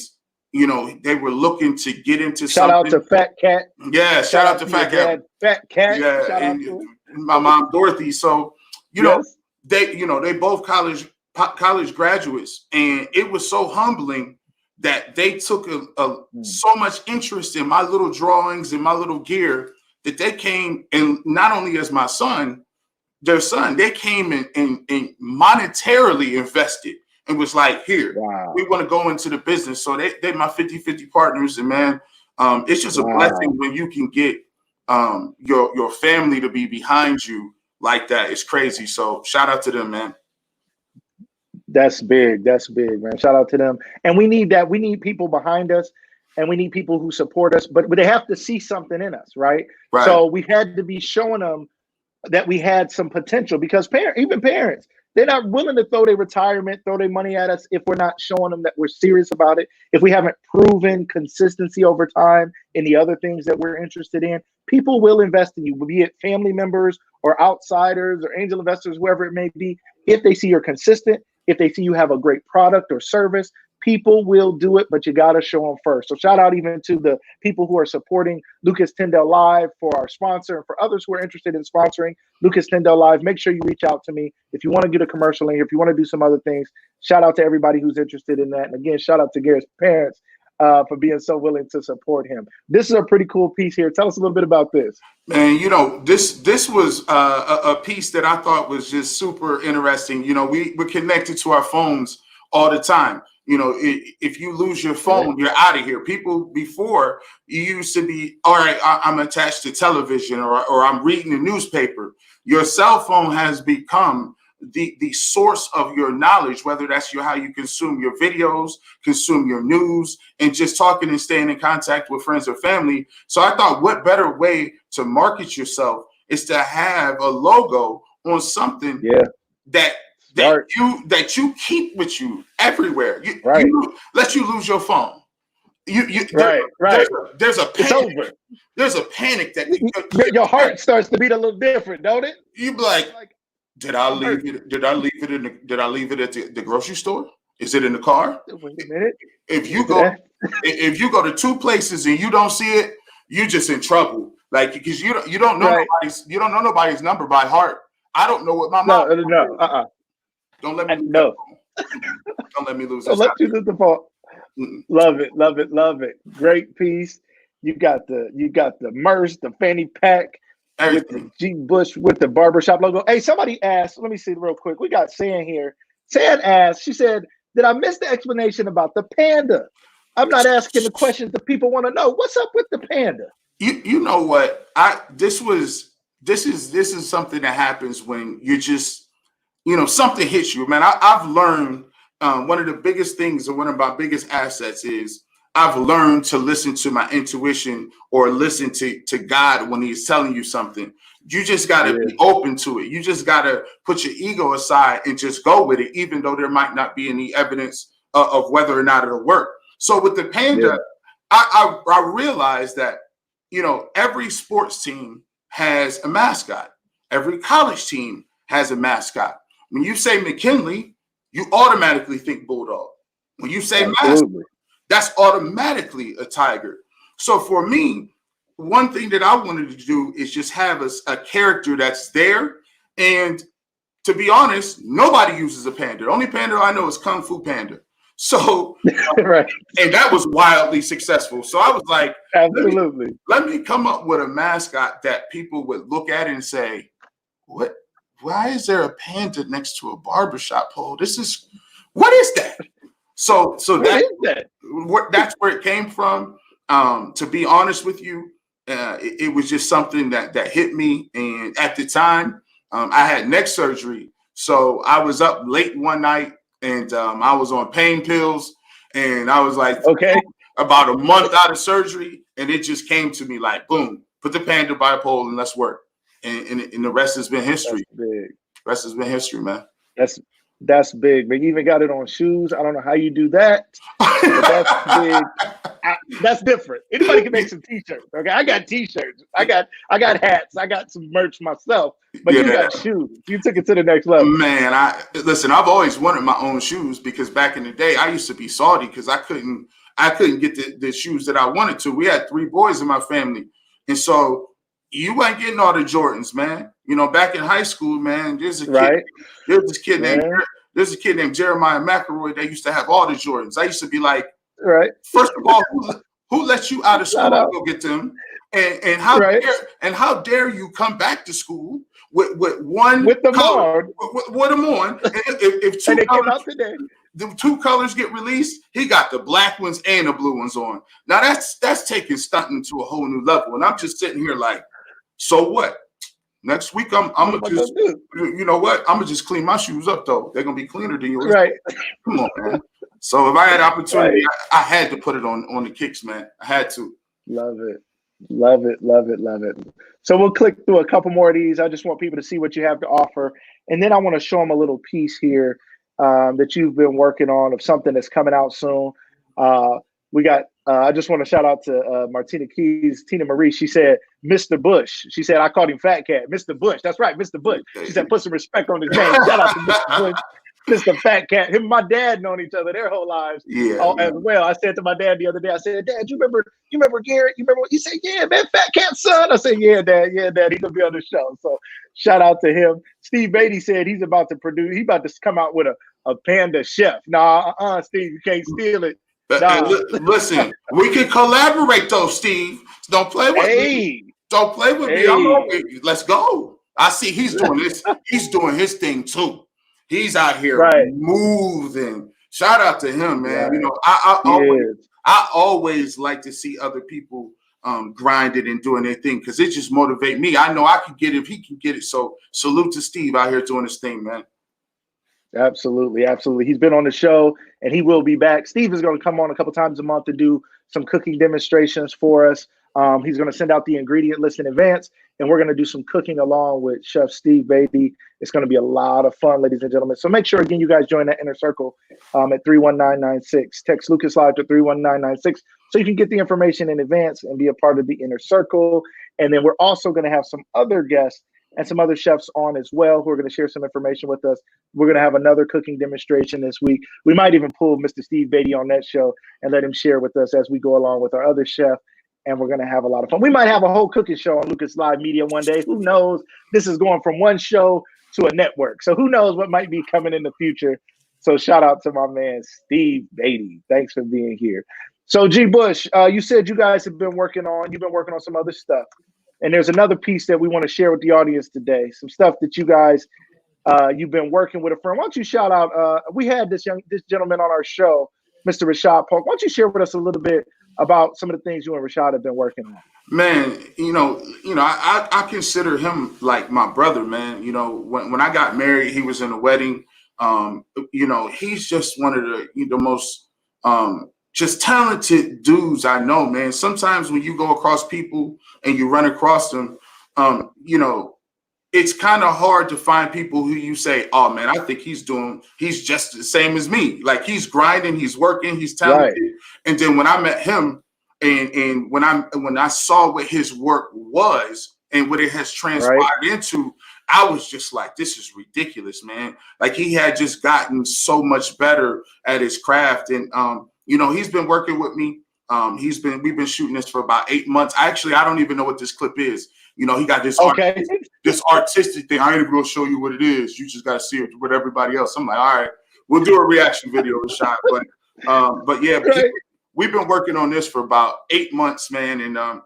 they were looking to get into shout something. Shout out to Fat Cat. Yeah, shout out to Fat Cat. Fat Cat. Yeah, shout and out to my mom Dorothy. So yes. they both college graduates, and it was so humbling that they took so much interest in my little drawings and my little gear that they came, and not only as my son, their son, they came and monetarily invested and was like, here, we want to go into the business. So they're my 50-50 partners. And man, it's just a blessing when you can get your family to be behind you like that. It's crazy. So shout out to them, man. That's big. That's big, man. Shout out to them. And we need that. We need people behind us, and we need people who support us, but they have to see something in us, right? So we had to be showing them that we had some potential, because parents, they're not willing to throw their retirement, throw their money at us if we're not showing them that we're serious about it. If we haven't proven consistency over time in the other things that we're interested in, people will invest in you, be it family members or outsiders or angel investors, whoever it may be. If they see you're consistent, if they see you have a great product or service, people will do it, but you got to show them first. So shout out even to the people who are supporting Lucas Tyndale Live, for our sponsor, and for others who are interested in sponsoring Lucas Tyndale Live. Make sure you reach out to me if you want to get a commercial in here, if you want to do some other things. Shout out to everybody who's interested in that. And again, shout out to Garrett's parents for being so willing to support him. This is a pretty cool piece here. Tell us a little bit about this. Man, this was a piece that I thought was just super interesting. We're connected to our phones all the time. If you lose your phone, you're out of here. People before, you used to be, all right, I'm attached to television or I'm reading the newspaper. Your cell phone has become the source of your knowledge, whether that's how you consume your videos, consume your news, and just talking and staying in contact with friends or family. So I thought, what better way to market yourself is to have a logo on something that you keep with you everywhere. You let you lose your phone. There's a panic. There's a panic that your heart starts to beat a little different, don't it? You be like, did I leave it? Did I leave it at the grocery store? Is it in the car? Wait a minute. If you go to two places and you don't see it, you're just in trouble. Like, because you don't know nobody's number by heart. I don't know what my mom. No. Don't let me lose that phone. Don't let me lose that. Don't let you lose the phone. Love it. Great piece. You got the merch, the fanny pack, everything. With the GBush with the barbershop logo. Hey, somebody asked, let me see real quick. We got San here. San asked, she said, did I miss the explanation about the panda? I'm not asking the questions that people want to know. What's up with the panda? You know what? This is something that happens when you just, something hits you, man. I've learned one of the biggest things, and one of my biggest assets is I've learned to listen to my intuition or listen to God when he's telling you something. You just got to be open to it. You just got to put your ego aside and just go with it, even though there might not be any evidence of whether or not it'll work. So with the panda, I realized that, every sports team has a mascot. Every college team has a mascot. When you say McKinley, you automatically think Bulldog. When you say mascot, that's automatically a tiger. So for me, one thing that I wanted to do is just have a character that's there. And to be honest, nobody uses a panda. The only panda I know is Kung Fu Panda. So, and that was wildly successful. So I was like, absolutely. Let me come up with a mascot that people would look at and say, what? Why is there a panda next to a barbershop pole? What is that? So that's where it came from. To be honest with you, it was just something that hit me. And at the time, I had neck surgery. So I was up late one night and I was on pain pills. And I was like, okay, about a month out of surgery, and it just came to me like, boom, put the panda bipolar and let's work. And the rest has been history. that's big. The rest has been history, man. That's big. But you even got it on shoes. I don't know how you do that, but that's big. That's different. Anybody can make some t-shirts. Okay, I got t-shirts. I got hats. I got some merch myself. But you got shoes. You took it to the next level. Man, I've always wanted my own shoes because back in the day I used to be salty because I couldn't get the shoes that I wanted to. We had 3 boys in my family, and so you ain't getting all the Jordans, man. You know, back in high school, man, there's a kid named Jeremiah McElroy that used to have all the Jordans. I used to be like, first of all, who let you out of school to go get them? And how dare you come back to school with them color, with them on? If the 2 colors get released, he got the black ones and the blue ones on. Now that's taking stunting to a whole new level. And I'm just sitting here like, so what? Next week I'm gonna just, you know what? I'm gonna just clean my shoes up though. They're gonna be cleaner than yours. Right. Come on, man. So if I had opportunity, I had to put it on the kicks, man. I had to. Love it. Love it. Love it. Love it. So we'll click through a couple more of these. I just want people to see what you have to offer. And then I want to show them a little piece here that you've been working on of something that's coming out soon. We got, I just want to shout out to Martina Keys, Tina Marie. She said, Mr. Bush. She said, I called him Fat Cat. Mr. Bush. That's right, Mr. Bush. She said, put some respect on his name. Shout out to Mr. Bush. Mr. Fat Cat. Him and my dad known each other their whole lives as well. I said to my dad the other day, I said, Dad, you remember Garrett? You remember what he said? Yeah, man, Fat Cat's son. I said, yeah, Dad, he's gonna be on the show. So shout out to him. Steve Beatty said he's about to come out with a panda chef. Nah, Steve, you can't steal it. Nah. Listen, we can collaborate though, Steve. Don't play with me. Don't play with me. I'm over. Let's go. I see he's doing this. He's doing his thing too. He's out here moving. Shout out to him, man. You know, I always like to see other people grinding and doing their thing because it just motivates me. I know I can get it if he can get it. So salute to Steve out here doing his thing, man. Absolutely, absolutely. He's been on the show and he will be back. Steve is going to come on a couple times a month to do some cooking demonstrations for us. He's going to send out the ingredient list in advance, and we're going to do some cooking along with Chef Steve Beatty. It's going to be a lot of fun, ladies and gentlemen. So make sure, again, you guys join that inner circle at 31996. Text Lucas Live to 31996 so you can get the information in advance and be a part of the inner circle. And then we're also going to have some other guests and some other chefs on as well who are going to share some information with us. We're going to have another cooking demonstration this week. We might even pull Mr. Steve Beatty on that show and let him share with us as we go along with our other chef. And we're going to have a lot of fun. We might have a whole cooking show on Lucas Live Media one day. Who knows? This is going from one show to a network. So who knows what might be coming in the future. So shout out to my man, Steve Beatty. Thanks for being here. So GBush, you said you guys have been working on some other stuff. And there's another piece that we want to share with the audience today. Some stuff that you guys, you've been working with a friend. Why don't you shout out, we had this gentleman on our show, Mr. Rashad Park. Why don't you share with us a little bit about some of the things you and Rashad have been working on? Man, I consider him like my brother, man. You know, when I got married, he was in a wedding. He's just one of the most just talented dudes I know, man. Sometimes when you go across people and you run across them, it's kind of hard to find people who you say, oh man, I think he's just the same as me. Like he's grinding, he's working, he's talented. Right. And then when I met him and when I saw what his work was and what it has transpired into, I was just like, this is ridiculous, man. Like he had just gotten so much better at his craft. And he's been working with me. We've been shooting this for about 8 months. I don't even know what this clip is. He got this this artistic thing. I ain't even gonna show you what it is. You just gotta see it with everybody else. I'm like, all right, we'll do a reaction video, Rashad. But yeah, we've been working on this for about 8 months, man, and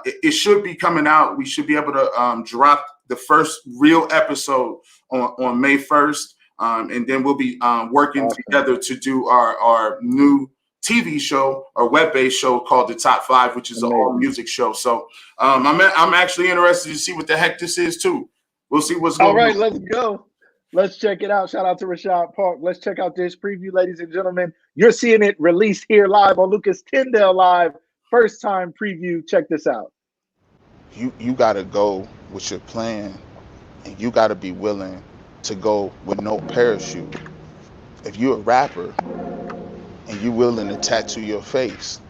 it should be coming out. We should be able to drop the first real episode on May 1st, and then we'll be working together to do our new TV show or web-based show called The Top 5, which is an all-music show. So I'm actually interested to see what the heck this is too. We'll see what's going on. All right, let's go. Let's check it out. Shout out to Rashad Park. Let's check out this preview, ladies and gentlemen. You're seeing it released here live on Lucas Tyndale Live. First time preview. Check this out. You got to go with your plan, and you got to be willing to go with no parachute. If you're a rapper and you're willing to tattoo your face,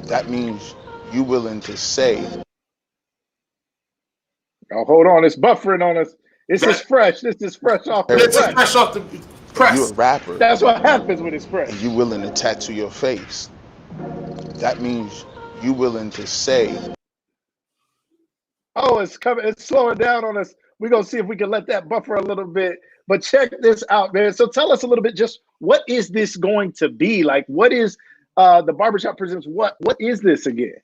that means you're willing to say, oh, hold on. It's buffering on us. This is fresh. This is fresh off the This is press. fresh off the press. You're a rapper. That's what happens when it's fresh. And you're willing to tattoo your face. That means you're willing to say. Oh, it's coming. It's slowing down on us. We're going to see if we can let that buffer a little bit. But check this out, man. So tell us a little bit, just what is this going to be? Like, what is the Barbershop Presents? What is this again?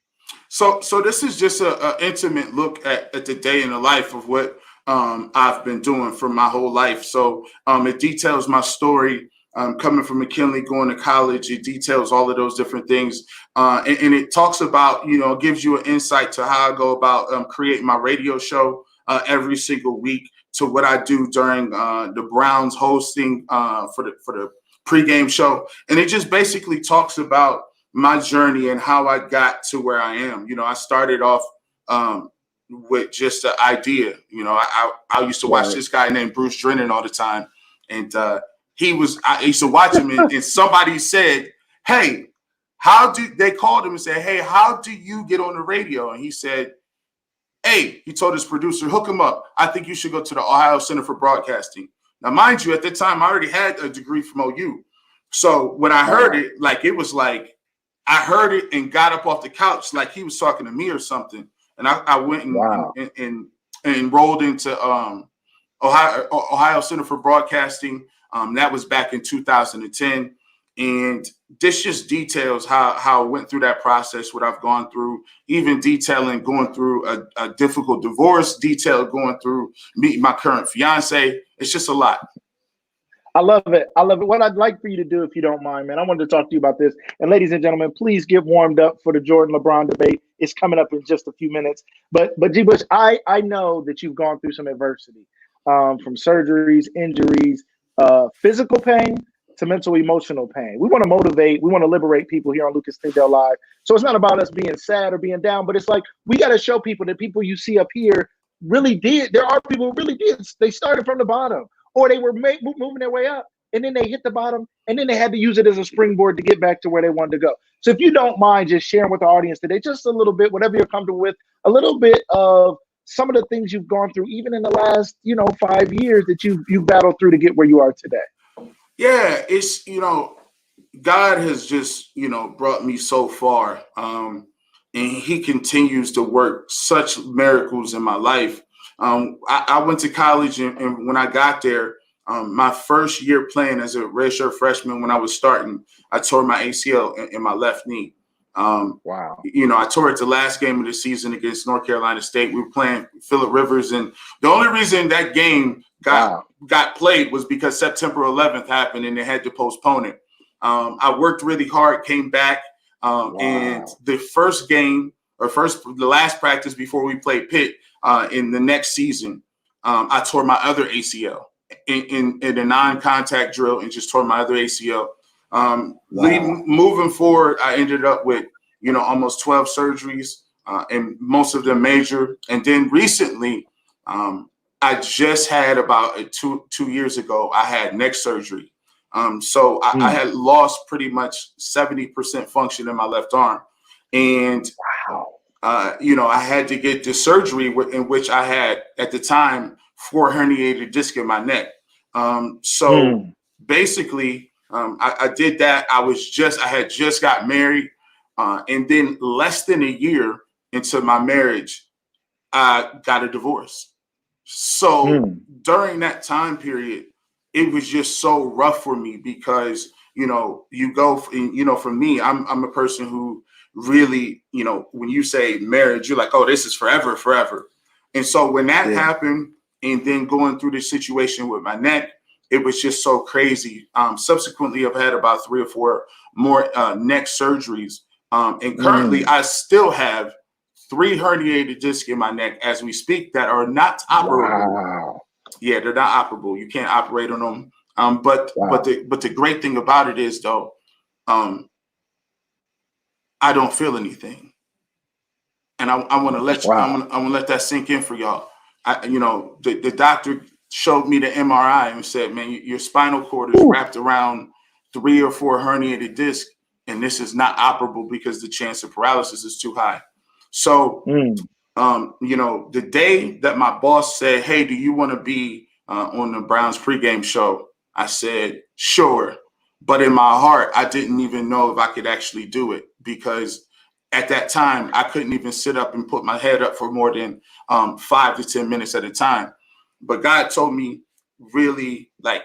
So this is just an intimate look at the day in the life of what I've been doing for my whole life. So it details my story coming from McKinley, going to college. It details all of those different things. And it talks about, gives you an insight to how I go about creating my radio show every single week, to what I do during the Browns hosting for the pregame show. And it just basically talks about my journey and how I got to where I am. I started off with just an idea. I used to watch this guy named Bruce Drennan all the time. And I used to watch him and somebody said, hey, they called him and said, hey, how do you get on the radio? And he said, hey, he told his producer, hook him up. I think you should go to the Ohio Center for Broadcasting. Now, mind you, at the time, I already had a degree from OU. So when I heard it, it was like, I heard it and got up off the couch like he was talking to me or something. And I went and enrolled into Ohio Center for Broadcasting. That was back in 2010. And this just details how I went through that process, what I've gone through, even detailing going through a difficult divorce, going through meeting my current fiance. It's just a lot. I love it. What I'd like for you to do, if you don't mind, man, I wanted to talk to you about this. And ladies and gentlemen, please get warmed up for the Jordan-LeBron debate. It's coming up in just a few minutes. But GBush, I know that you've gone through some adversity, from surgeries, injuries, physical pain to mental, emotional pain. We want to motivate. We want to liberate people here on Lucas Tyndale Live. So it's not about us being sad or being down, but it's like we got to show people that people you see up here really did. There are people who really did. They started from the bottom, or they were moving their way up, and then they hit the bottom, and then they had to use it as a springboard to get back to where they wanted to go. So if you don't mind just sharing with the audience today, just a little bit, whatever you're comfortable with, a little bit of some of the things you've gone through, even in the last, 5 years that you've battled through to get where you are today. Yeah, it's, God has just, brought me so far. And he continues to work such miracles in my life. I went to college, and when I got there, my first year playing as a redshirt freshman, when I was starting, I tore my ACL in my left knee. Wow. I tore it the last game of the season against North Carolina State. We were playing Phillip Rivers, and the only reason that game got played was because September 11th happened and they had to postpone it. I worked really hard, came back, and the first game the last practice before we played Pitt in the next season, I tore my other ACL in a non-contact drill and just tore my other ACL. Moving forward, I ended up with, almost 12 surgeries, and most of them major. And then recently, I just had about two years ago, I had neck surgery. So I had lost pretty much 70% function in my left arm. And, I had to get the surgery in which I had at the time 4 herniated discs in my neck. Basically, I did that. I had just got married. And then less than a year into my marriage, I got a divorce. So during that time period, it was just so rough for me because, you go, for me, I'm a person who really, when you say marriage, you're like, oh, this is forever. And so when that happened, and then going through the situation with my neck, it was just so crazy. Subsequently, I've had about 3 or 4 more neck surgeries. And currently, I still have 3 herniated discs in my neck as we speak that are not operable. yeah, they're not operable. You can't operate on them. But the great thing about it is though, I don't feel anything, and I want to let you. I want to let that sink in for y'all. The doctor showed me the MRI and said, "Man, your spinal cord is wrapped around 3 or 4 herniated discs, and this is not operable because the chance of paralysis is too high." So, the day that my boss said, "Hey, do you want to be on the Browns pregame show?" I said, "Sure." But in my heart, I didn't even know if I could actually do it, because at that time, I couldn't even sit up and put my head up for more than 5 to 10 minutes at a time. But God told me really, like,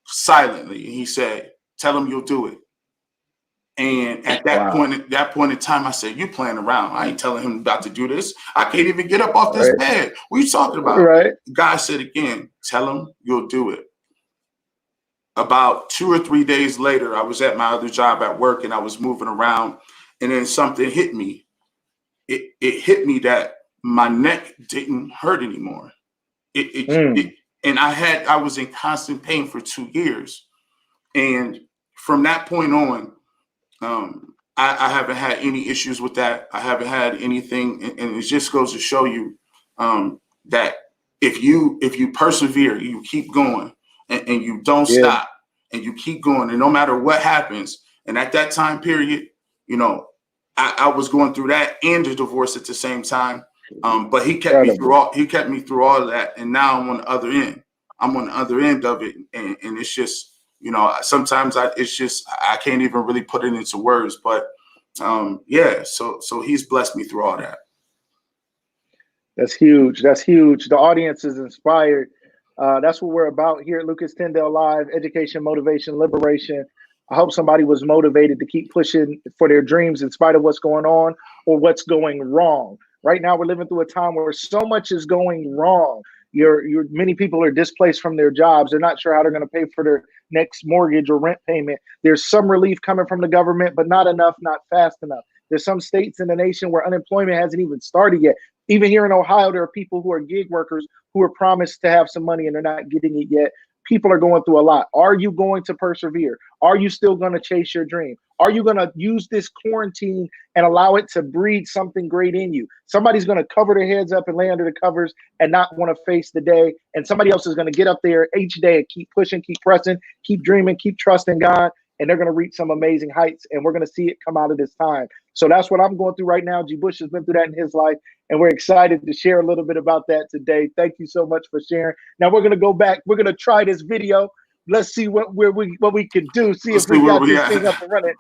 silently, and he said, "Tell him you'll do it." And at that point in time, I said, "You playing around. I ain't telling him about to do this. I can't even get up off this bed. What are you talking about?" Right. God said again, "Tell him you'll do it." About 2 or 3 days later, I was at my other job at work, and I was moving around, and then something hit me. It hit me that my neck didn't hurt anymore. And I was in constant pain for 2 years. And from that point on, I haven't had any issues with that. I haven't had anything. And it just goes to show you that if you persevere, you keep going, and you don't stop, and you keep going, and no matter what happens. And at that time period, I was going through that and a divorce at the same time. But he kept me through all of that. And now I'm on the other end. I'm on the other end of it. And it's just, sometimes I can't even really put it into words, but so he's blessed me through all that. That's huge. That's huge. The audience is inspired. That's what we're about here at Lucas Tyndale Live: education, motivation, liberation. I hope somebody was motivated to keep pushing for their dreams in spite of what's going on or what's going wrong. Right now, we're living through a time where so much is going wrong. Many people are displaced from their jobs. They're not sure how they're going to pay for their next mortgage or rent payment. There's some relief coming from the government, but not enough, not fast enough. There's some states in the nation where unemployment hasn't even started yet. Even here in Ohio, there are people who are gig workers who are promised to have some money and they're not getting it yet. People are going through a lot. Are you going to persevere? Are you still going to chase your dream? Are you going to use this quarantine and allow it to breed something great in you? Somebody's going to cover their heads up and lay under the covers and not want to face the day. And somebody else is going to get up there each day and keep pushing, keep pressing, keep dreaming, keep trusting God. And they're going to reach some amazing heights. And we're going to see it come out of this time. So that's what I'm going through right now. GBush has been through that in his life. And we're excited to share a little bit about that today. Thank you so much for sharing. Now we're going to go back. We're going to try this video. Let's see what we can do. See if we got this thing up and running.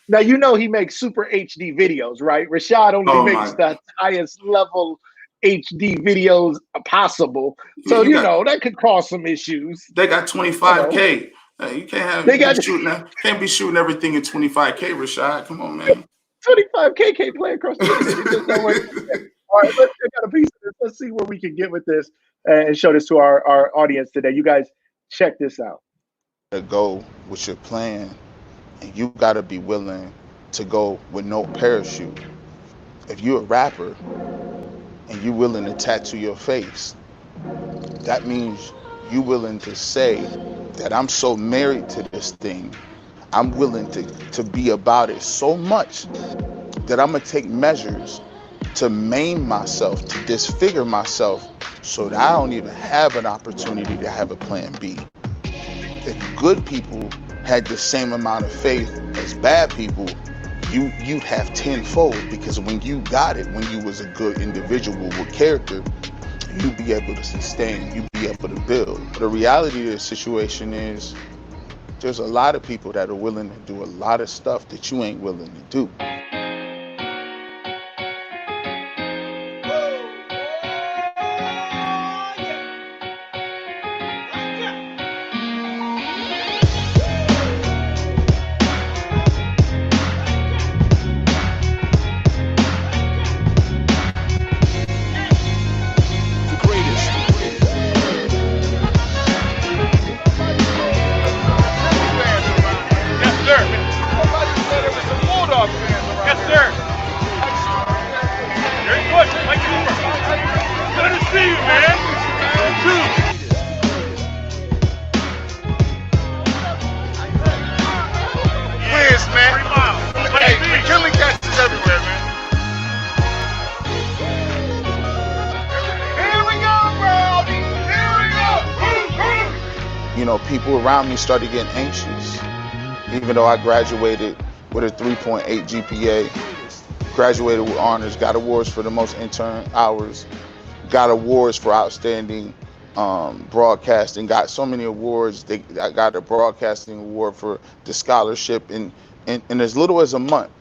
Now, he makes super HD videos, right? Rashad only makes the highest level HD videos possible. So, that could cause some issues. They got 25K. You can't be shooting everything in 25K, Rashad. Come on, man. 25K can't play across the internet. All right, let's check out a piece of this. Let's see where we can get with this and show this to our audience today. You guys check this out. To go with your plan, and you got to be willing to go with no parachute. If you're a rapper and you're willing to tattoo your face, that means you're willing to say that I'm so married to this thing, I'm willing to be about it so much that I'm gonna take measures to maim myself, to disfigure myself, so that I don't even have an opportunity to have a plan B. If good people had the same amount of faith as bad people, you'd have tenfold, because when you got it, when you was a good individual with character, you'd be able to sustain, you'd be able to build. The reality of the situation is there's a lot of people that are willing to do a lot of stuff that you ain't willing to do. Bulldog fan. people around me started getting anxious. Even though I graduated with a 3.8 GPA, graduated with honors, got awards for the most intern hours, got awards for outstanding broadcasting, got so many awards. I got a broadcasting award for the scholarship in as little as a month.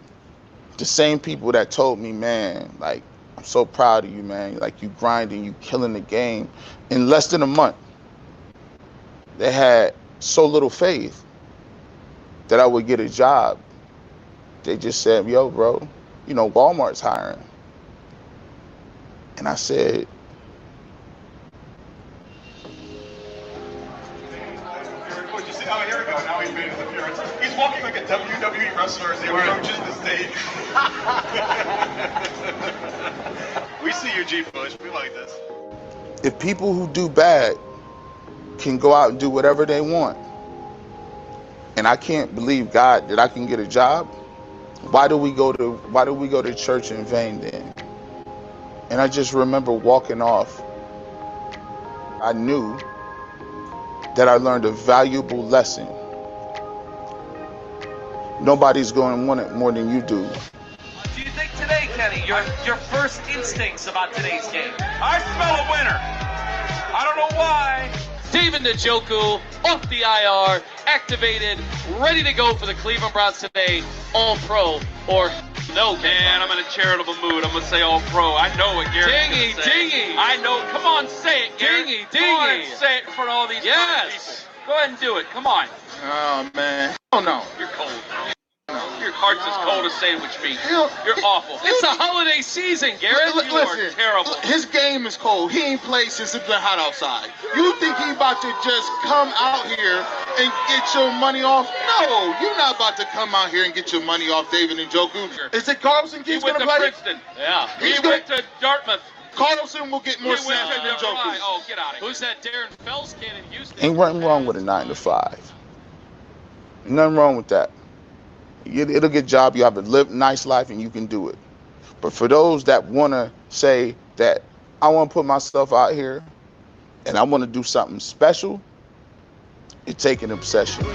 The same people that told me, man, like, I'm so proud of you, man. Like, you grinding, you killing the game. In less than a month, they had so little faith that I would get a job. They just said, yo, bro, Walmart's hiring. And I said, oh, here we go. Now he's made his appearance. He's walking like a WWE wrestler as he approaches the stage. We see you, GBush. We like this. If people who do bad can go out and do whatever they want, and I can't believe God that I can get a job, why do we go to church in vain then? And I just remember walking off. I knew that I learned a valuable lesson. Nobody's going to want it more than you do. Do you think today, Kenny, your first instincts about today's game? I smell a winner. I don't know why. David Njoku off the IR, activated, ready to go for the Cleveland Browns today. All pro or no? Man, I'm in a charitable mood. I'm gonna say all pro. I know what Gary's gonna say. Dingy. I know. Come on, say it, Gary. Dingy. Come on and say it in front of all these people. Go ahead and do it. Come on. Oh man. Oh no. You're cold. Your heart's as cold as sandwich meat. You're awful. It's a holiday season, Garrett. You are terrible. His game is cold. He ain't played since it's been hot outside. You think he about to just come out here and get your money off? No, you're not about to come out here and get your money off David Njoku. Is it Carlson he's going to play? Princeton. Yeah. He went to Dartmouth. Carlson will get more snaps than Njoku. Oh, get out of here. Who's that Darren Felskin in Houston? Ain't nothing wrong with a 9 to 5. Nothing wrong with that. It'll get a job. You have to live a nice life and you can do it. But for those that want to say that I want to put myself out here and I want to do something special, it takes an obsession.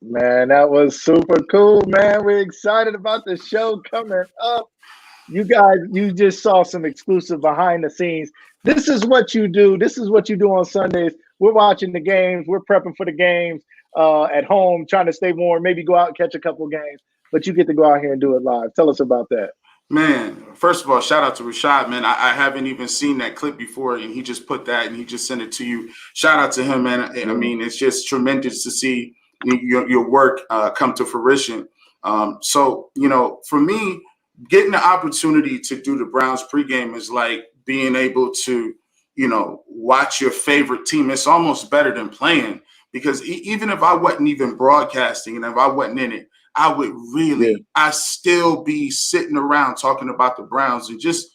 Man, that was super cool, man. We're excited about the show coming up. You guys, you just saw some exclusive behind the scenes. This is what you do. This is what you do on Sundays. We're watching the games. We're prepping for the games at home, trying to stay warm, maybe go out and catch a couple games. But you get to go out here and do it live. Tell us about that. Man, first of all, shout out to Rashad, man. I haven't even seen that clip before, and he just put that and he just sent it to you. Shout out to him, man. And I mean, it's just tremendous to see your work come to fruition. So, for me, getting the opportunity to do the Browns pregame is like being able to, watch your favorite team. It's almost better than playing, because even if I wasn't even broadcasting and if I wasn't in it, I would I still be sitting around talking about the Browns. And just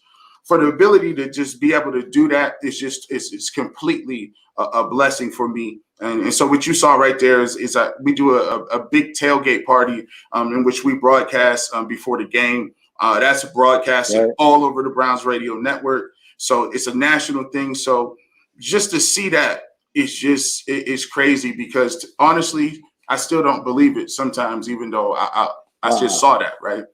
for the ability to just be able to do that, it's completely a blessing for me. And so what you saw right there is that we do a big tailgate party in which we broadcast before the game. That's broadcasted all over the Browns radio network. So it's a national thing. So just to see that, it's crazy, because honestly, I still don't believe it sometimes, even though I just saw that, right?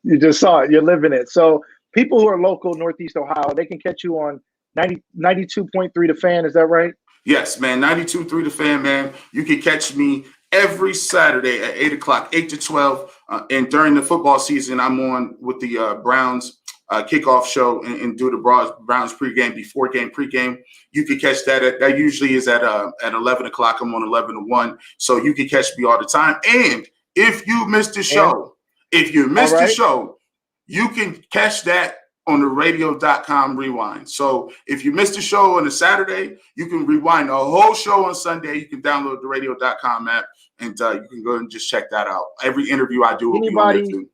You just saw it. You're living it. So people who are local, Northeast Ohio, they can catch you on 92.3 The Fan. Is that right? Yes, man. 92.3 The Fan, man. You can catch me every Saturday at 8 o'clock, 8 to 12. And during the football season, I'm on with the Browns kickoff show and do the Browns pregame, before game, pregame. You can catch that. That usually is at 11 o'clock. I'm on 11 to 1. So you can catch me all the time. And if you missed the show, the show, you can catch that on the radio.com rewind. So if you missed the show on a Saturday, you can rewind the whole show on Sunday. You can download the radio.com app and you can go and just check that out. Every interview I do will be on there too.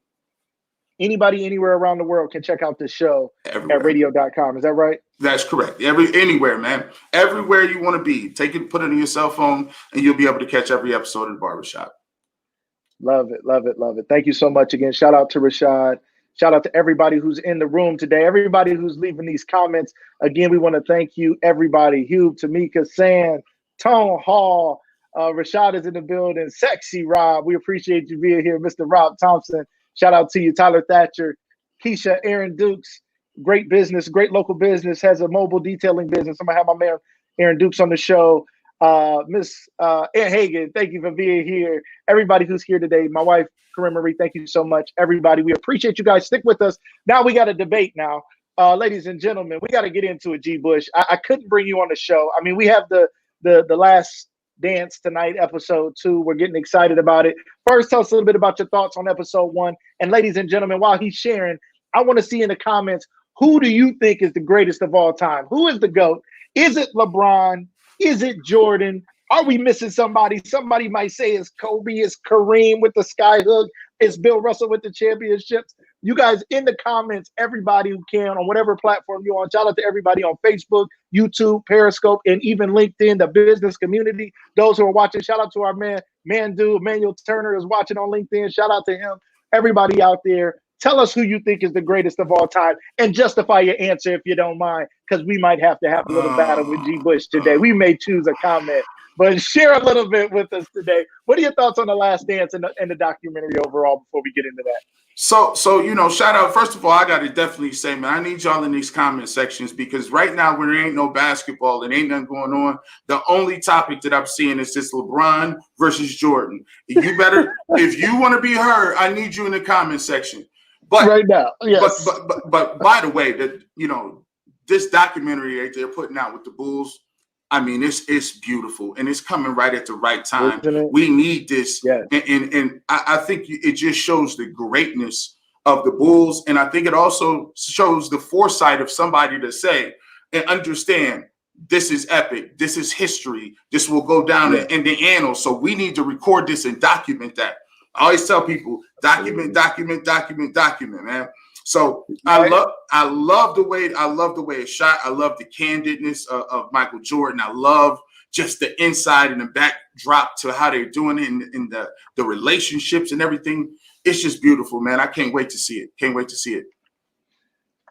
Anybody anywhere around the world can check out this show at radio.com. Is that right? That's correct. Anywhere, man. Everywhere you want to be. Take it, put it on your cell phone, and you'll be able to catch every episode of the Barbershop. Love it, love it, love it. Thank you so much again. Shout out to Rashad. Shout out to everybody who's in the room today, everybody who's leaving these comments. Again, we want to thank you, everybody. Hugh, Tamika, Sand, Tone Hall, Rashad is in the building. Sexy Rob, we appreciate you being here. Mr. Rob Thompson, shout out to you. Tyler Thatcher, Keisha, Aaron Dukes, great business, great local business, has a mobile detailing business. I'm going to have my man Aaron Dukes on the show. Miss Ann Hagan, thank you for being here. Everybody who's here today, my wife, Corinne Marie, thank you so much. Everybody, we appreciate you guys. Stick with us. Now we got a debate now. Ladies and gentlemen, we got to get into it, G. Bush. I couldn't bring you on the show. I mean, we have the last dance tonight, episode 2. We're getting excited about it. First, tell us a little bit about your thoughts on episode 1. And ladies and gentlemen, while he's sharing, I want to see in the comments, who do you think is the greatest of all time? Who is the GOAT? Is it LeBron? Is it Jordan? Are we missing somebody? Somebody might say it's Kobe, it's Kareem with the sky hook, it's Bill Russell with the championships. You guys in the comments, everybody who can, on whatever platform you're on. Shout out to everybody on Facebook, YouTube, Periscope, and even LinkedIn, the business community. Those who are watching, shout out to our man, Emmanuel Turner is watching on LinkedIn. Shout out to him. Everybody out there, tell us who you think is the greatest of all time and justify your answer if you don't mind, because we might have to have a little battle with G. Bush today. We may choose a comment, but share a little bit with us today. What are your thoughts on The Last Dance and the documentary overall before we get into that? So shout out. First of all, I got to definitely say, man, I need y'all in these comment sections, because right now when there ain't no basketball and ain't nothing going on, the only topic that I'm seeing is this LeBron versus Jordan. You better, if you want to be heard, I need you in the comment section. But right now, yes. But by the way, that this documentary that they're putting out with the Bulls, I mean, it's beautiful, and it's coming right at the right time. We need this, yes. And I think it just shows the greatness of the Bulls, and I think it also shows the foresight of somebody to say and understand this is epic, this is history, this will go down in the annals. So we need to record this and document that. I always tell people, document, man. So I love the way it's shot. I love the candidness of Michael Jordan. I love just the inside and the backdrop to how they're doing it in the relationships and everything. It's just beautiful, man. I can't wait to see it.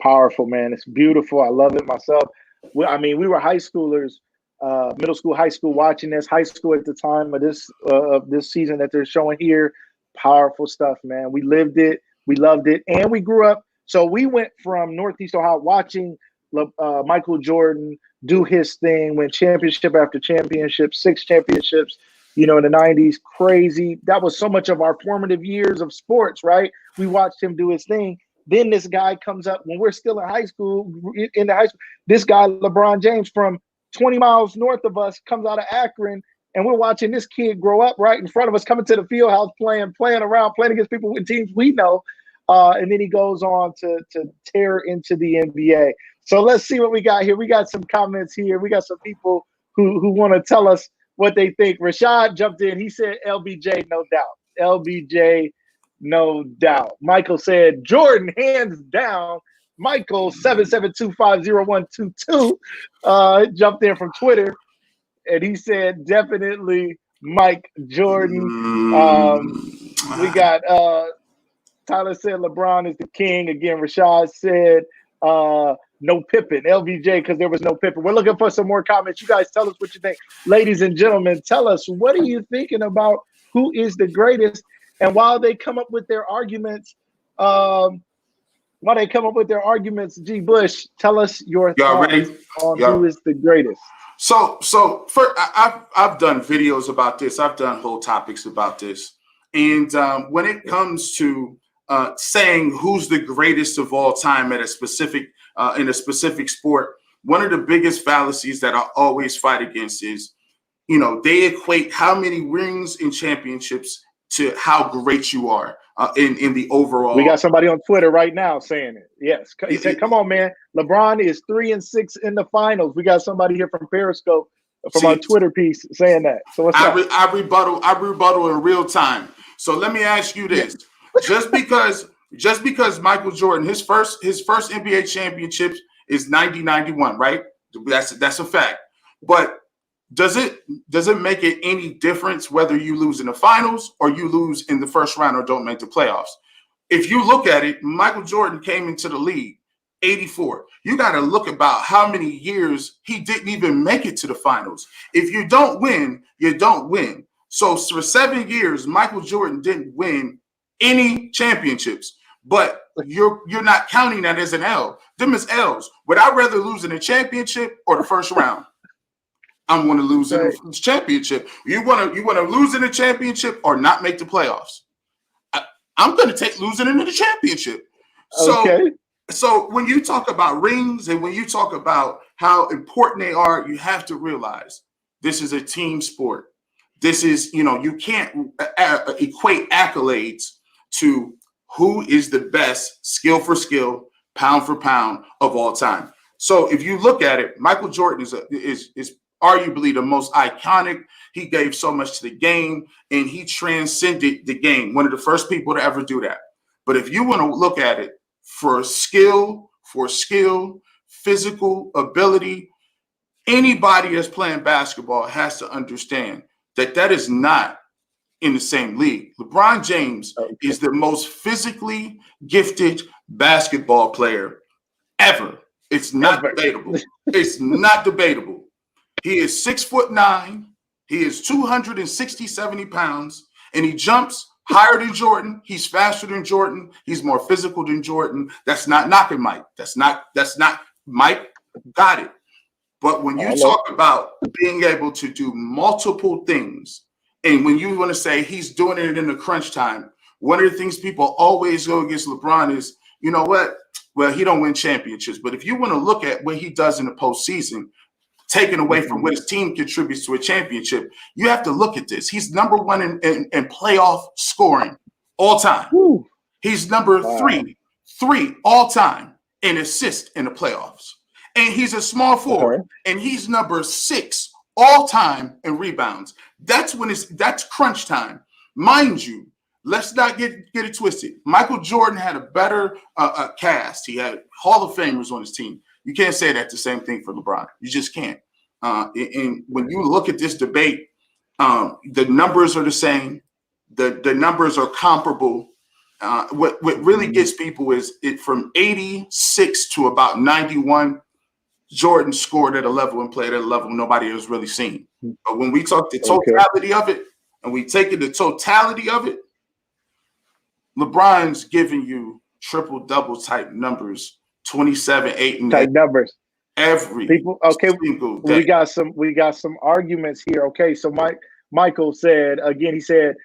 Powerful, man. It's beautiful. I love it myself. We were high schoolers, middle school, high school, watching this. High school at the time of this season that they're showing here. Powerful stuff, man. We lived it. We loved it, and we grew up. So we went from Northeast Ohio watching Michael Jordan do his thing, win championship after championship, 6 championships, in the 90s. Crazy. That was so much of our formative years of sports, right? We watched him do his thing. Then this guy comes up when we're still in high school. This guy, LeBron James, from 20 miles north of us, comes out of Akron. And we're watching this kid grow up right in front of us, coming to the field house, playing around, playing against people with teams we know. And then he goes on to tear into the NBA. So let's see what we got here. We got some comments here. We got some people who want to tell us what they think. Rashad jumped in. He said LBJ, no doubt. LBJ, no doubt. Michael said Jordan, hands down. Michael 772502122 jumped in from Twitter. And he said, definitely Mike Jordan. We got Tyler said LeBron is the king. Again, Rashad said no Pippen. LBJ, because there was no Pippen. We're looking for some more comments. You guys tell us what you think. Ladies and gentlemen, tell us, what are you thinking about who is the greatest? And while they come up with their arguments, G. Bush, tell us your thoughts on who is the greatest. So I've done videos about this. I've done whole topics about this. And when it comes to saying who's the greatest of all time at a specific in a specific sport, one of the biggest fallacies that I always fight against is, they equate how many rings and championships to how great you are in the overall. We got somebody on Twitter right now saying it. Yes. He said, come on, man. LeBron is 3-6 in the finals. We got somebody here from Periscope from our Twitter piece saying that. So what's up? I rebuttal in real time. So let me ask you this. Just because Michael Jordan, his first NBA championship is 90-91, right? That's a fact. But does it make it any difference whether you lose in the finals or you lose in the first round or don't make the playoffs? if you look at it, Michael Jordan came into the league 84. You got to look about how many years he didn't even make it to the finals. If you don't win, you don't win. So for 7 years, Michael Jordan didn't win any championships. But you're not counting that as an L. Them as L's. Would I rather lose in a championship or the first round? I'm going to lose in the championship. You want to lose in the championship or not make the playoffs? I'm going to take losing in the championship. So when you talk about rings and when you talk about how important they are, you have to realize this is a team sport. This is, you can't equate accolades to who is the best skill for skill, pound for pound of all time. So if you look at it, Michael Jordan is arguably the most iconic. He gave so much to the game and he transcended the game. One of the first people to ever do that. But if you want to look at it for skill, physical ability, anybody that's playing basketball has to understand that is not in the same league. LeBron James is the most physically gifted basketball player ever. It's not debatable. It's not debatable. He is 6'9". He is 270 pounds, and he jumps higher than Jordan. He's faster than Jordan. He's more physical than Jordan. That's not knocking Mike. That's not Mike. Got it. But when you talk about being able to do multiple things, and when you want to say he's doing it in the crunch time, one of the things people always go against LeBron is, you know what? Well, he don't win championships. But if you want to look at what he does in the postseason, taken away from what his team contributes to a championship, you have to look at this. He's number one in playoff scoring all time. Woo. He's number three all time in assists in the playoffs. And he's a small forward, and he's number 6 all time in rebounds. That's crunch time. Mind you, let's not get it twisted. Michael Jordan had a better cast. He had Hall of Famers on his team. You can't say that the same thing for LeBron. You just can't. And when you look at this debate, the numbers are the same. The numbers are comparable. What really gets people is it from 86 to about 91, Jordan scored at a level and played at a level nobody has really seen. But when we talk the totality of it, and we take it the totality of it, LeBron's giving you triple-double type numbers, 27, 8, and type 8. Numbers. Every people. Okay, we got some arguments here. Okay, so Michael said again. He said,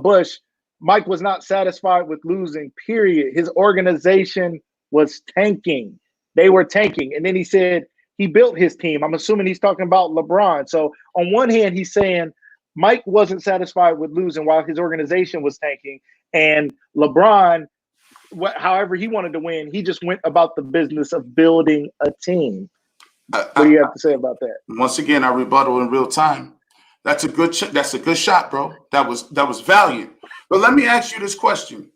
Bush, Mike was not satisfied with losing. Period. His organization was tanking. They were tanking, and then he said he built his team. I'm assuming he's talking about LeBron. So on one hand, he's saying Mike wasn't satisfied with losing while his organization was tanking, and LeBron, however he wanted to win, he just went about the business of building a team. What do you have to say about that? Once again, I rebuttal in real time. That's a good shot, bro. That was valiant. But let me ask you this question: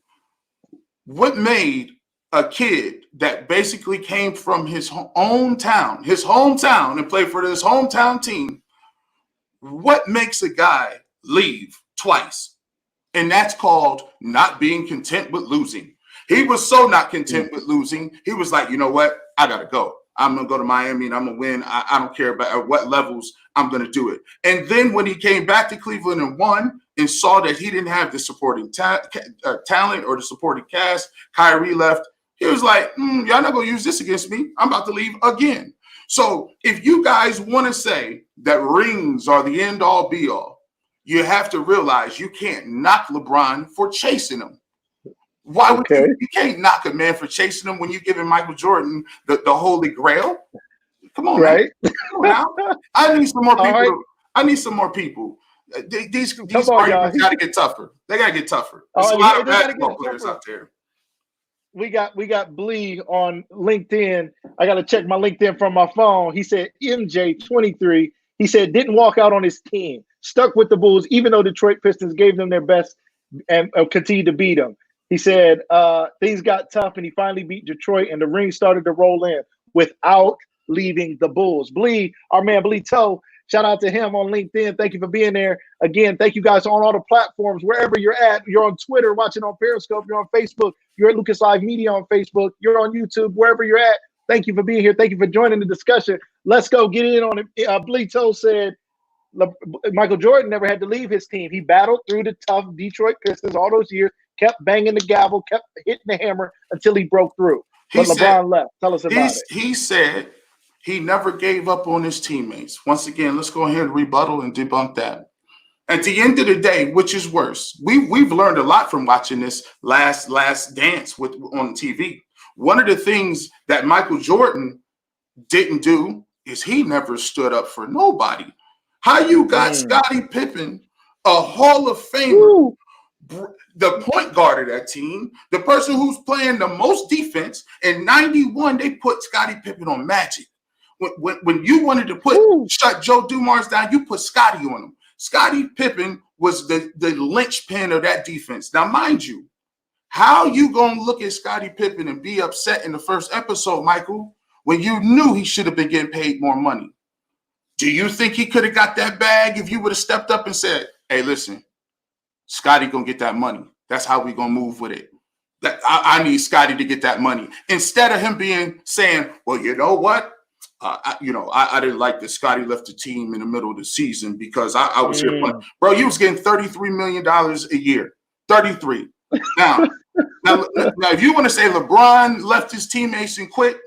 what made a kid that basically came from his hometown, and played for his hometown team? What makes a guy leave twice? And that's called not being content with losing. He was so not content with losing. He was like, you know what? I got to go. I'm going to go to Miami and I'm going to win. I don't care about at what levels I'm going to do it. And then when he came back to Cleveland and won and saw that he didn't have the supporting talent or the supporting cast, Kyrie left. He was like, y'all not going to use this against me. I'm about to leave again. So if you guys want to say that rings are the end all be all, you have to realize you can't knock LeBron for chasing him. Why would you can't knock a man for chasing him when you're giving Michael Jordan the holy grail? Come on, right? Come on now. I need some more people. Right. I need some more people. These arguments got to get tougher. They got to get tougher. There's a lot of basketball players out there. We got Blee on LinkedIn. I got to check my LinkedIn from my phone. He said MJ23. He said didn't walk out on his team. Stuck with the Bulls, even though Detroit Pistons gave them their best and continued to beat them. He said things got tough and he finally beat Detroit and the ring started to roll in without leaving the Bulls. Blee, our man Blee Toe, Shout out to him on LinkedIn. Thank you for being there. Again, thank you guys on all the platforms, wherever you're at. You're on Twitter, watching on Periscope. You're on Facebook. You're at Lucas Live Media on Facebook. You're on YouTube, wherever you're at. Thank you for being here. Thank you for joining the discussion. Let's go get in on it. Bleeto said Michael Jordan never had to leave his team. He battled through the tough Detroit Pistons all those years, kept banging the gavel, kept hitting the hammer until he broke through. But LeBron left. Tell us about it. He said he never gave up on his teammates. Once again, let's go ahead and rebuttal and debunk that. At the end of the day, which is worse? We've learned a lot from watching this last dance on TV. One of the things that Michael Jordan didn't do is he never stood up for nobody. How you got Scottie Pippen, a Hall of Famer, the point guard of that team, the person who's playing the most defense. In 91, they put Scottie Pippen on Magic. When you wanted to shut Joe Dumars down, you put Scottie on him. Scottie Pippen was the linchpin of that defense. Now, mind you, how you going to look at Scottie Pippen and be upset in the first episode, Michael, when you knew he should have been getting paid more money? Do you think he could have got that bag if you would have stepped up and said, hey, listen, Scottie going to get that money. That's how we going to move with it. I need Scottie to get that money. Instead of him saying, well, you know what? I didn't like that Scottie left the team in the middle of the season because I was here playing. Bro, you was getting $33 million a year. 33. Now, if you want to say LeBron left his teammates and quit,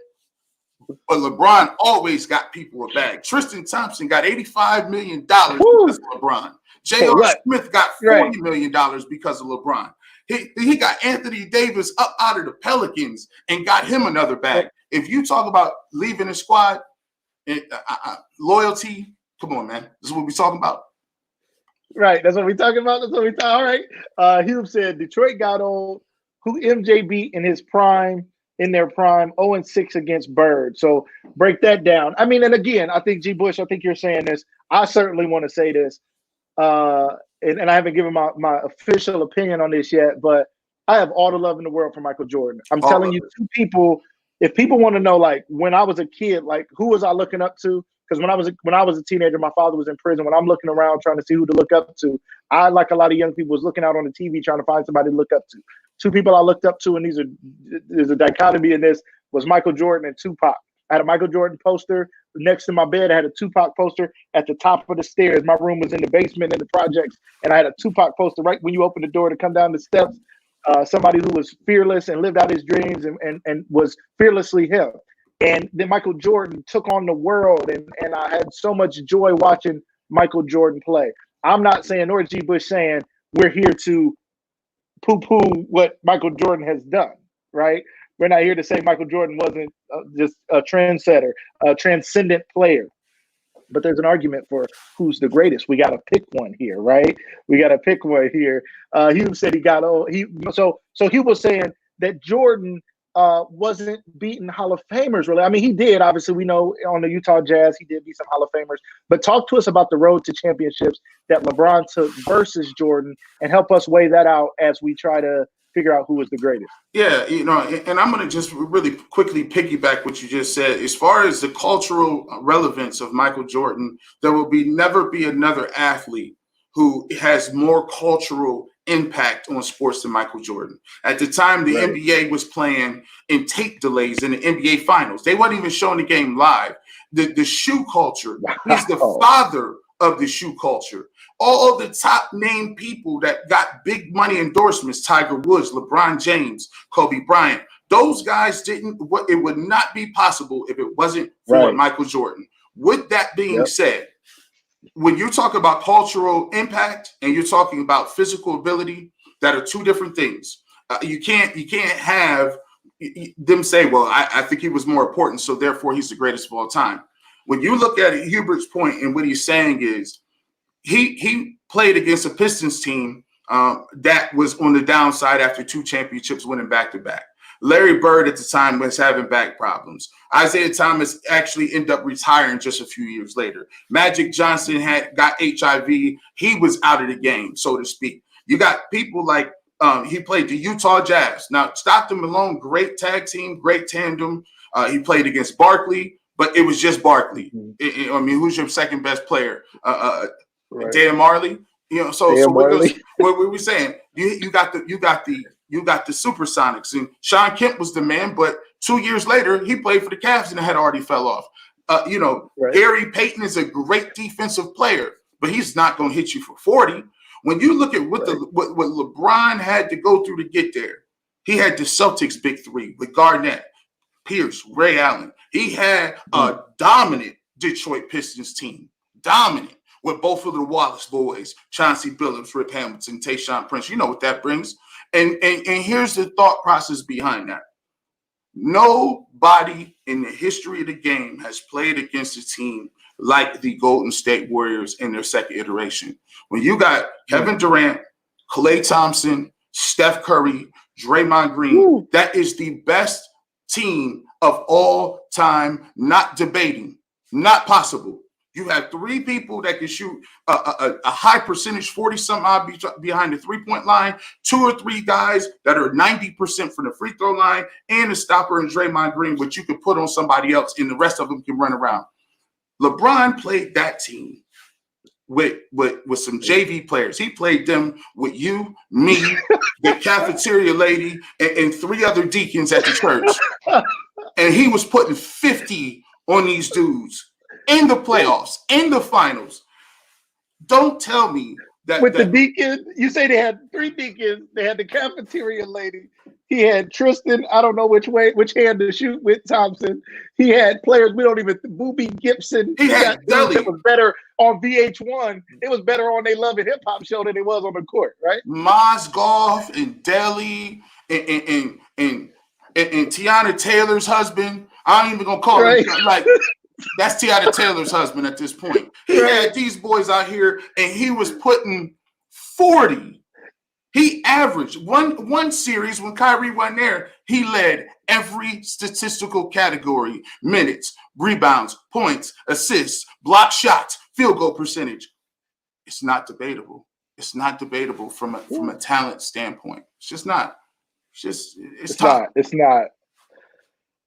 but LeBron always got people a bag. Tristan Thompson got $85 million because of LeBron. J.R. Smith got $40 million because of LeBron. He got Anthony Davis up out of the Pelicans and got him another bag. If you talk about leaving the squad, loyalty, come on, man. This is what we're talking about. Right. That's what we're talking about. All right. Hugh said Detroit got old. Who MJ beat in their prime, 0-6 against Bird. So break that down. I mean, and again, I think GBush, I think you're saying this. I certainly want to say this. And I haven't given my official opinion on this yet, but I have all the love in the world for Michael Jordan. I'm telling you, two people, if people want to know, like, when I was a kid, like, who was I looking up to? Because when I was a teenager, my father was in prison. When I'm looking around trying to see who to look up to, I, like a lot of young people, was looking out on the TV trying to find somebody to look up to. Two people I looked up to, and there's a dichotomy in this, was Michael Jordan and Tupac. I had a Michael Jordan poster next to my bed. I had a Tupac poster at the top of the stairs. My room was in the basement in the projects, and I had a Tupac poster right when you open the door to come down the steps. Somebody who was fearless and lived out his dreams and was fearlessly him. And then Michael Jordan took on the world, and I had so much joy watching Michael Jordan play. I'm not saying, nor GBush saying, we're here to poo-poo what Michael Jordan has done, right? We're not here to say Michael Jordan wasn't just a trendsetter, a transcendent player. But there's an argument for who's the greatest. We got to pick one here, right? We got to pick one here. Hugh said he got old. So he was saying that Jordan wasn't beating Hall of Famers, really. I mean, he did. Obviously, we know on the Utah Jazz, he did beat some Hall of Famers. But talk to us about the road to championships that LeBron took versus Jordan, and help us weigh that out as we try to figure out who was the greatest. Yeah, and I'm going to just really quickly piggyback what you just said. As far as the cultural relevance of Michael Jordan, there will never be another athlete who has more cultural impact on sports than Michael Jordan. At the time, the NBA was playing in tape delays in the NBA Finals. They weren't even showing the game live. The shoe culture, he's the father of the shoe culture. All the top name people that got big money endorsements, Tiger Woods, LeBron James, Kobe Bryant, those guys it would not be possible if it wasn't for Michael Jordan. With that being said, when you talk about cultural impact and you're talking about physical ability, that are two different things. You can't have them say, well, I think he was more important, so therefore he's the greatest of all time. When you look at it, Hubert's point and what he's saying is, he played against a Pistons team that was on the downside after 2 championships, winning back-to-back. Larry Bird at the time was having back problems. Isaiah Thomas actually ended up retiring just a few years later. Magic Johnson got HIV. He was out of the game, so to speak. You got people like he played the Utah Jazz. Now, Stockton Malone, great tag team, great tandem. He played against Barkley, but it was just Barkley. Mm-hmm. I mean, who's your second best player? Right. Dan Marley. You know, so Marley. what were we saying? You got the Supersonics, and Sean Kemp was the man, but 2 years later he played for the Cavs and it had already fell off. Right. Gary Payton is a great defensive player, but he's not going to hit you for 40. When you look at what LeBron had to go through to get there, he had the Celtics big three with Garnett, Pierce, Ray Allen. He had a dominant Detroit Pistons team, dominant with both of the Wallace boys, Chauncey Billups, Rip Hamilton, Tayshaun Prince. You know what that brings. And here's the thought process behind that. Nobody in the history of the game has played against a team like the Golden State Warriors in their second iteration. When you got Kevin Durant, Klay Thompson, Steph Curry, Draymond Green, that is the best team of all time, not debating, not possible. You have three people that can shoot a high percentage, 40-something odd behind the three-point line, 2 or 3 guys that are 90% from the free throw line, and a stopper in Draymond Green, which you could put on somebody else, and the rest of them can run around. LeBron played that team with some JV players. He played them with you, me, the cafeteria lady, and 3 other deacons at the church. And he was putting 50 on these dudes in the playoffs, in the finals. Don't tell me that the deacon, you say they had 3 deacons. They had the cafeteria lady. He had Tristan, I don't know which hand to shoot with Thompson. He had players Booby Gibson. He had Deli. It was better on VH1. It was better on They Love It Hip Hop show than it was on the court, right? Mozgov and Deli and Tiana Taylor's husband. I ain't even gonna call him like that's Tiana Taylor's husband at this point. He had these boys out here and he was putting 40. He averaged one series when Kyrie wasn't there. He led every statistical category: minutes, rebounds, points, assists, block shots, field goal percentage. It's not debatable. It's not debatable from a talent standpoint. It's just not. It's not. It's not.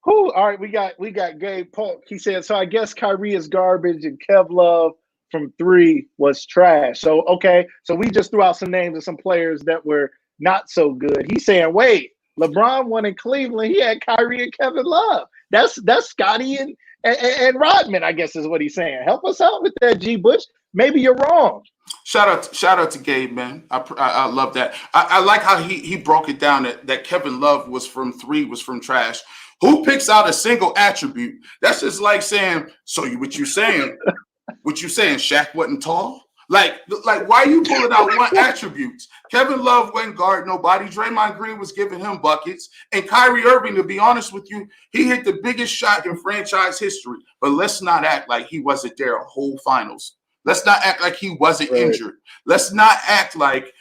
All right, we got Gabe Polk. He said, so I guess Kyrie is garbage and Kev Love from 3 was trash. So, okay. So we just threw out some names of some players that were not so good. He's saying, wait, LeBron won in Cleveland. He had Kyrie and Kevin Love. That's Scotty and Rodman, I guess is what he's saying. Help us out with that, G. Bush. Maybe you're wrong. Shout out to Gabe, man. I love that. I like how he broke it down that Kevin Love was from 3, was from trash. Who picks out a single attribute? That's just like saying, so what you saying, Shaq wasn't tall? Like why are you pulling out one attribute? Kevin Love wasn't guard nobody. Draymond Green was giving him buckets. And Kyrie Irving, to be honest with you, he hit the biggest shot in franchise history. But let's not act like he wasn't there a whole finals. Let's not act like he wasn't injured. Let's not act like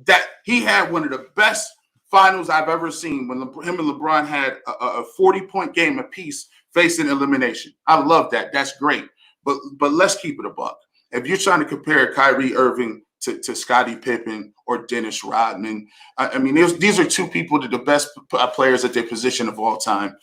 that he had one of the best finals I've ever seen when him and LeBron had a 40-point game apiece facing elimination. I love that. That's great. But let's keep it a buck. If you're trying to compare Kyrie Irving to Scottie Pippen or Dennis Rodman, I mean, these are 2 people that are the best players at their position of all time.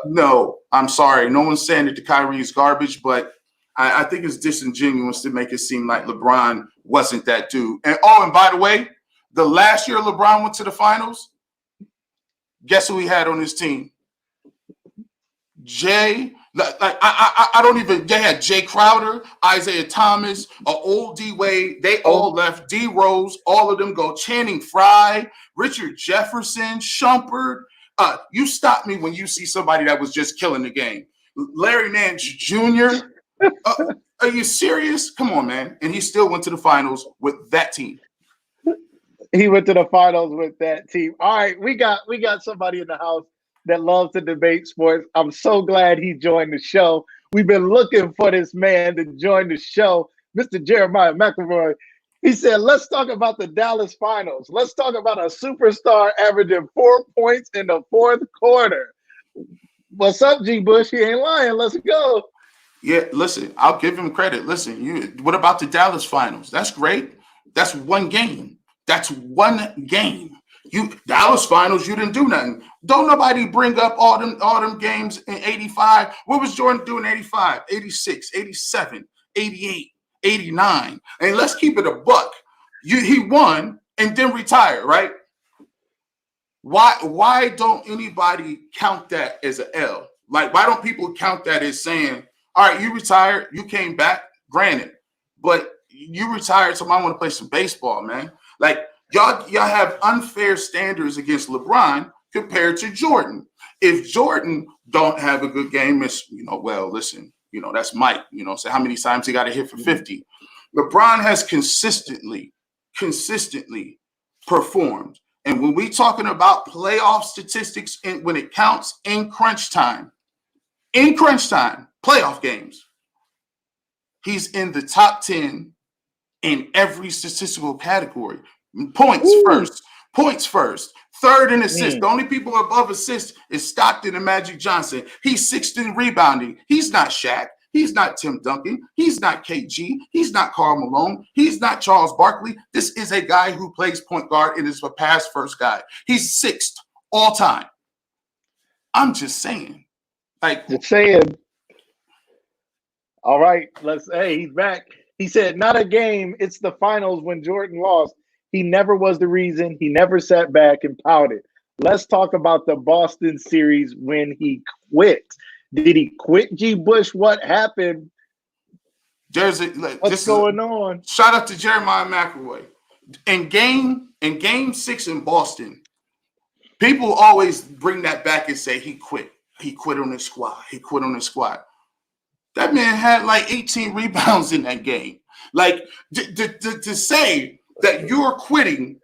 No, I'm sorry. No one's saying that the Kyrie is garbage, but I think it's disingenuous to make it seem like LeBron wasn't that dude. And by the way, the last year LeBron went to the finals, guess who he had on his team? They had Jay Crowder, Isaiah Thomas, old D Wade. They all left. D Rose, all of them go. Channing Frye, Richard Jefferson, Shumpert. You stop me when you see somebody that was just killing the game. Larry Nance Jr. Are you serious? Come on, man. And he still went to the finals with that team. He went to the finals with that team. All right, we got somebody in the house that loves to debate sports. I'm so glad he joined the show. We've been looking for this man to join the show, Mr. Jeremiah McElroy. He said, let's talk about the Dallas finals. Let's talk about a superstar averaging 4 points in the 4th quarter. What's up, G. Bush? He ain't lying. Let's go. Yeah, listen, I'll give him credit. Listen, what about the Dallas finals? That's great. That's one game. That's one game. You Dallas finals, you didn't do nothing. Don't nobody bring up all them games in 85. What was Jordan doing in 85, 86, 87, 88, 89? And let's keep it a buck. He won and then retired, right? Why don't anybody count that as an L? Like, why don't people count that as saying, all right, you retired, you came back, granted, but you retired, so I want to play some baseball, man. Like, y'all have unfair standards against LeBron compared to Jordan. If Jordan don't have a good game, it's, well, listen, that's Mike, so how many times he got to hit for 50? LeBron has consistently performed. And when we talking about playoff statistics, and when it counts in crunch time, playoff games, he's in the top 10 in every statistical category. Points first, third in assists. The only people above assists is Stockton and Magic Johnson. He's sixth in rebounding. He's not Shaq. He's not Tim Duncan. He's not KG. He's not Karl Malone. He's not Charles Barkley. This is a guy who plays point guard and is a pass first guy. He's sixth all time. I'm just saying. All right, he's back. He said, not a game, it's the finals when Jordan lost. He never was the reason. He never sat back and pouted. Let's talk about the Boston series when he quit. Did he quit, GBush? What happened? What's going on? Shout out to Jeremiah McElroy. In game 6 in Boston, people always bring that back and say he quit. He quit on his squad. That man had like 18 rebounds in that game. Like, to say that you're quitting,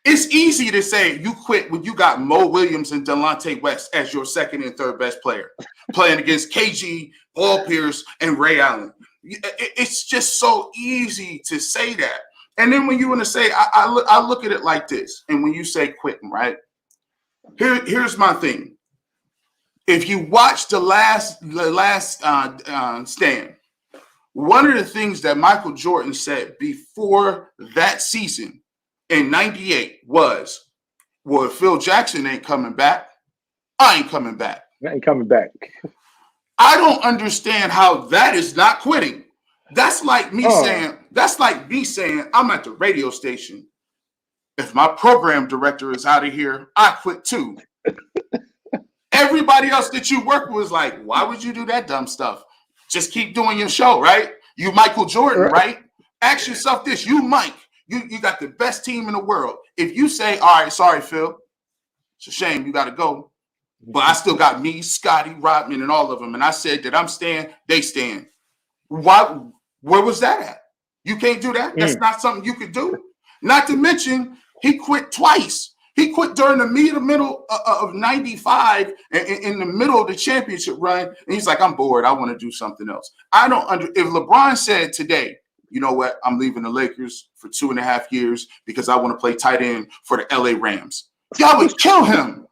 it's easy to say you quit when you got Mo Williams and Delonte West as your second and third best player, playing against KG, Paul Pierce, and Ray Allen. It's just so easy to say that. And then when you want to say, I look at it like this, and when you say quitting, right? Here's my thing. If you watch the last stand, one of the things that Michael Jordan said before that season in 98 was, well, if Phil Jackson ain't coming back, I ain't coming back. I ain't coming back. I don't understand how that is not quitting. That's like me saying, I'm at the radio station. If my program director is out of here, I quit too. Everybody else that you work with is like, why would you do that dumb stuff? Just keep doing your show, right? You Michael Jordan, right? Ask yourself this. You Mike, you got the best team in the world. If you say, all right, sorry, Phil, it's a shame you got to go, but I still got me, Scotty, Rodman, and all of them, and I said that I'm staying, they stand. Why? Where was that at? You can't do that? That's not something you could do. Not to mention, he quit twice. He quit during the middle of 95 in the middle of the championship run. And he's like, I'm bored. I want to do something else. If LeBron said today, you know what, I'm leaving the Lakers for 2.5 years because I want to play tight end for the LA Rams, y'all would kill him.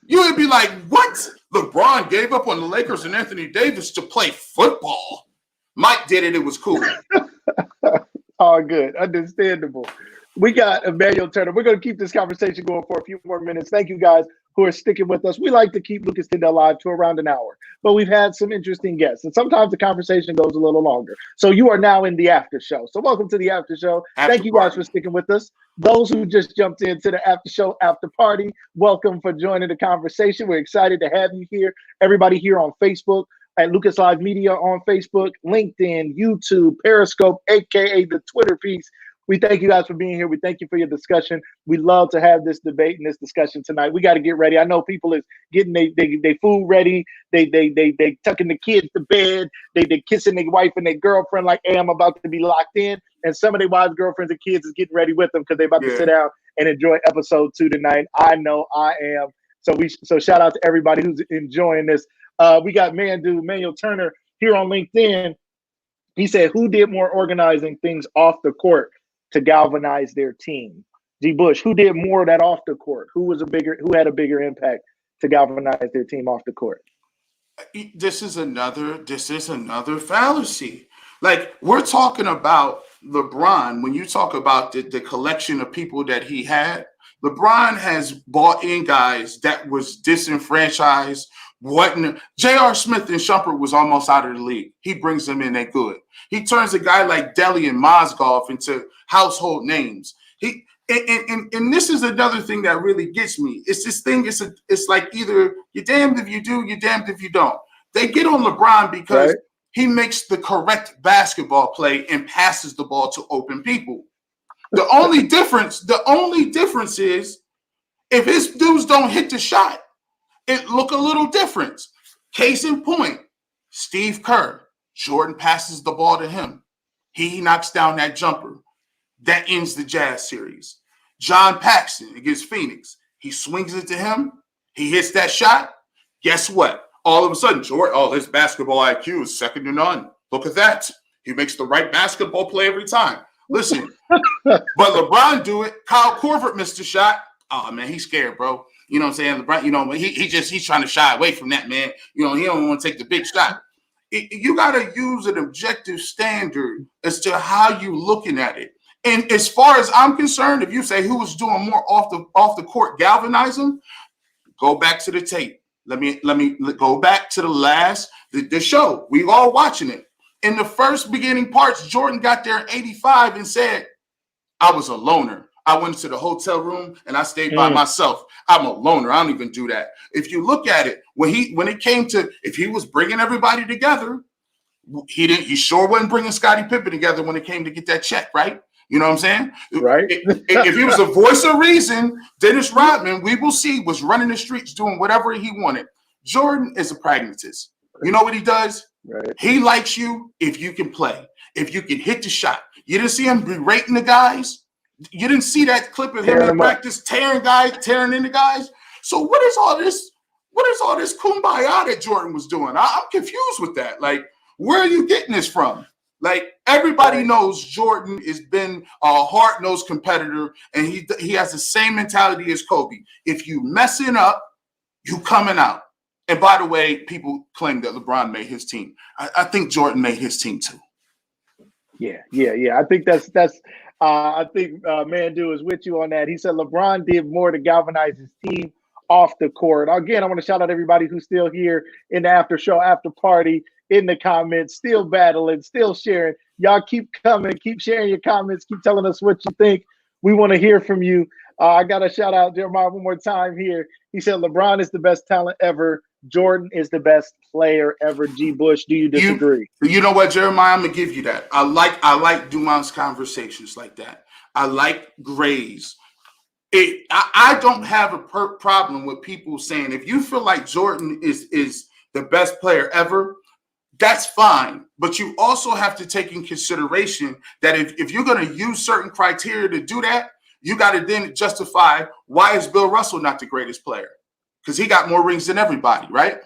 You would be like, what? LeBron gave up on the Lakers and Anthony Davis to play football. Mike did it. It was cool. All good. Understandable. We got Emmanuel Turner. We're going to keep this conversation going for a few more minutes. Thank you guys who are sticking with us. We like to keep Lucas Tyndale live to around an hour, but we've had some interesting guests, and sometimes the conversation goes a little longer. So you are now in the after show. So welcome to the after show. Thank you guys for sticking with us. Those who just jumped into the after show, after party, welcome for joining the conversation. We're excited to have you here. Everybody here on Facebook, at Lucas Live Media on Facebook, LinkedIn, YouTube, Periscope, aka the Twitter piece. We thank you guys for being here. We thank you for your discussion. We love to have this debate and this discussion tonight. We got to get ready. I know people is getting they food ready. They tucking the kids to bed. They kissing their wife and their girlfriend like, hey, I'm about to be locked in. And some of their wives, girlfriends, and kids is getting ready with them because they're about to sit down and enjoy episode 2 tonight. I know I am. So shout out to everybody who's enjoying this. We got Emmanuel Turner here on LinkedIn. He said, who did more organizing things off the court to galvanize their team? GBush, who did more of that off the court? Who had a bigger impact to galvanize their team off the court? This is another fallacy. Like, we're talking about LeBron. When you talk about the collection of people that he had, LeBron has bought in guys that was disenfranchised. J.R. Smith and Shumpert was almost out of the league. He brings them in, they good. He turns a guy like Deli and Mozgov into household names. And this is another thing that really gets me. It's this thing. It's like either you're damned if you do, you're damned if you don't. They get on LeBron because he makes the correct basketball play and passes the ball to open people. The only difference is if his dudes don't hit the shot, it look a little different. Case in point, Steve Kerr. Jordan passes the ball to him. He knocks down that jumper. That ends the Jazz series. John Paxson against Phoenix. He swings it to him. He hits that shot. Guess what? All of a sudden, Jordan, his basketball IQ is second to none. Look at that. He makes the right basketball play every time. Listen, but LeBron do it. Kyle Korver missed a shot. Oh, man, he's scared, bro. You know what I'm saying? LeBron, he's trying to shy away from that, man. He don't want to take the big shot. You got to use an objective standard as to how you looking at it. And as far as I'm concerned, if you say who was doing more off the court galvanizing, go back to the tape. Let me go back to the show. We all watching it. In the first beginning parts, Jordan got there in 85 and said, I was a loner. I went to the hotel room and I stayed by myself. I'm a loner. I don't even do that. If you look at it, when it came to if he was bringing everybody together, he sure wasn't bringing Scottie Pippen together when it came to get that check, right? You know what I'm saying? Right. If he was a voice of reason, Dennis Rodman, we will see, was running the streets doing whatever he wanted. Jordan is a pragmatist. You know what he does? Right. He likes you if you can play, if you can hit the shot. You didn't see him berating the guys. You didn't see that clip of him in practice tearing into guys. So what is all this? What is all this kumbaya that Jordan was doing? I'm confused with that. Like, where are you getting this from? Like, everybody knows Jordan has been a hard-nosed competitor, and he has the same mentality as Kobe. If you messing up, you coming out. And by the way, people claim that LeBron made his team. I think Jordan made his team too. Yeah. I think I think Mandu is with you on that. He said LeBron did more to galvanize his team off the court. Again, I want to shout out everybody who's still here in the after show, after party, in the comments, still battling, still sharing. Y'all keep coming, keep sharing your comments, keep telling us what you think. We want to hear from you. I got to shout out Jeremiah one more time here. He said LeBron is the best talent ever. Jordan is the best player ever. GBush, do you disagree? You know what, Jeremiah? I'm gonna give you that. I like Dumont's conversations like that. I like Gray's. I don't have a problem with people saying if you feel like Jordan is the best player ever, that's fine. But you also have to take in consideration that if you're going to use certain criteria to do that, you got to then justify why is Bill Russell not the greatest player? Because he got more rings than everybody, right?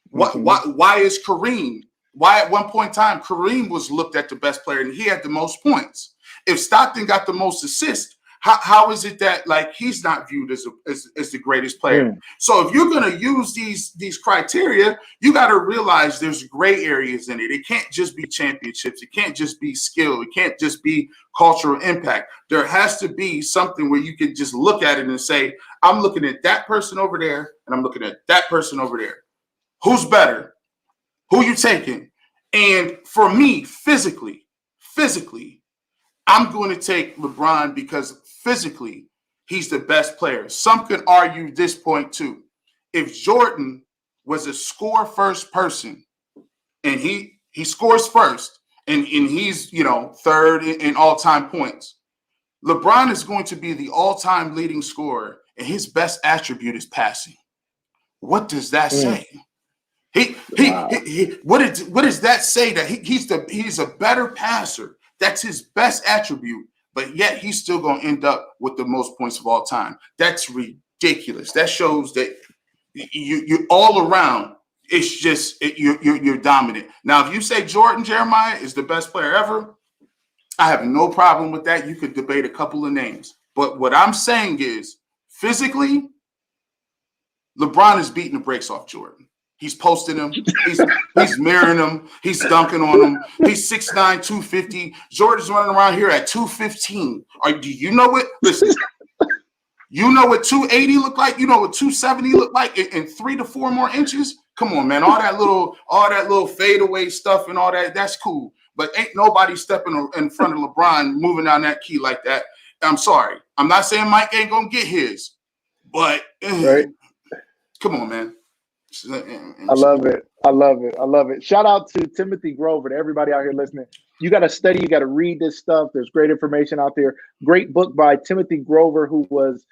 Why is Kareem? Why at one point in time, Kareem was looked at the best player and he had the most points. If Stockton got the most assists, how is it that like he's not viewed as the greatest player? So if you're going to use these criteria, you got to realize there's gray areas in it. It can't just be championships. It can't just be skill. It can't just be cultural impact. There has to be something where you can just look at it and say, I'm looking at that person over there and I'm looking at that person over there. Who's better? Who you taking? And for me, physically, I'm going to take LeBron because physically, he's the best player. Some could argue this point too. If Jordan was a score-first person and he scores first and he's, third in all-time points, LeBron is going to be the all-time leading scorer and his best attribute is passing. What does that say? What does that say? That he's a better passer. That's his best attribute, but yet he's still going to end up with the most points of all time. That's ridiculous. That shows that you all around. It's just you're dominant. Now, if you say Jordan Jeremiah is the best player ever, I have no problem with that. You could debate a couple of names, but what I'm saying is physically, LeBron is beating the brakes off Jordan. He's posting him. He's mirroring him. He's dunking on him. He's 6'9", 250. Jordan's running around here at 215. Do you know it? Listen, You know what 280 look like? You know what 270 look like in 3 to 4 more inches? Come on, man. All that little fadeaway stuff and all that, that's cool. But ain't nobody stepping in front of LeBron moving down that key like that. I'm sorry. I'm not saying Mike ain't gonna get his, but right. Come on, man. I love it. I love it. I love it. Shout out to Timothy Grover, to everybody out here listening. You got to study. You got to read this stuff. There's great information out there. Great book by Timothy Grover, who was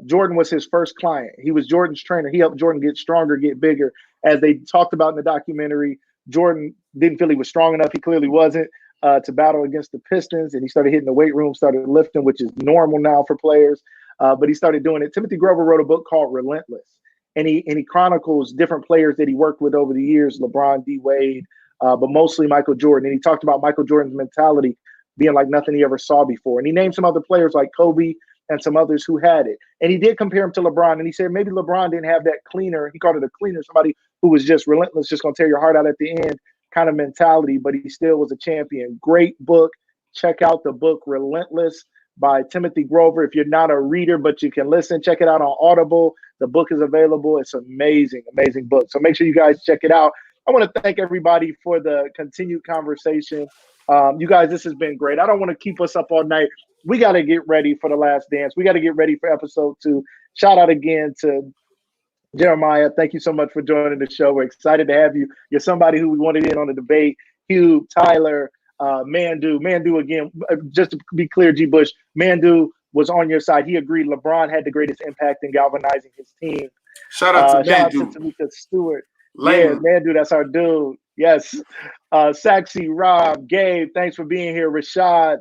Jordan was his first client. He was Jordan's trainer. He helped Jordan get stronger, get bigger. As they talked about in the documentary, Jordan didn't feel he was strong enough. He clearly wasn't to battle against the Pistons. And he started hitting the weight room, started lifting, which is normal now for players. But he started doing it. Timothy Grover wrote a book called Relentless. And he chronicles different players that he worked with over the years, LeBron, D. Wade, but mostly Michael Jordan. And he talked about Michael Jordan's mentality being like nothing he ever saw before. And he named some other players like Kobe and some others who had it. And he did compare him to LeBron. And he said maybe LeBron didn't have that cleaner. He called it a cleaner, somebody who was just relentless, just going to tear your heart out at the end kind of mentality, but he still was a champion. Great book. Check out the book Relentless by Timothy Grover. If you're not a reader, but you can listen, check it out on Audible. The book is available. It's amazing, amazing book. So make sure you guys check it out. I want to thank everybody for the continued conversation. You guys, this has been great. I don't want to keep us up all night. We got to get ready for The Last Dance. We got to get ready for episode 2. Shout out again to Jeremiah. Thank you so much for joining the show. We're excited to have you. You're somebody who we wanted in on the debate. Hugh, Tyler, Mandu again, just to be clear, GBush, Mandu was on your side. He agreed LeBron had the greatest impact in galvanizing his team. Shout out to Shout out Mandu. to Tamika Stewart. Lame. Yeah, Mandu, that's our dude. Yes. Saxy, Rob, Gabe, thanks for being here. Rashad,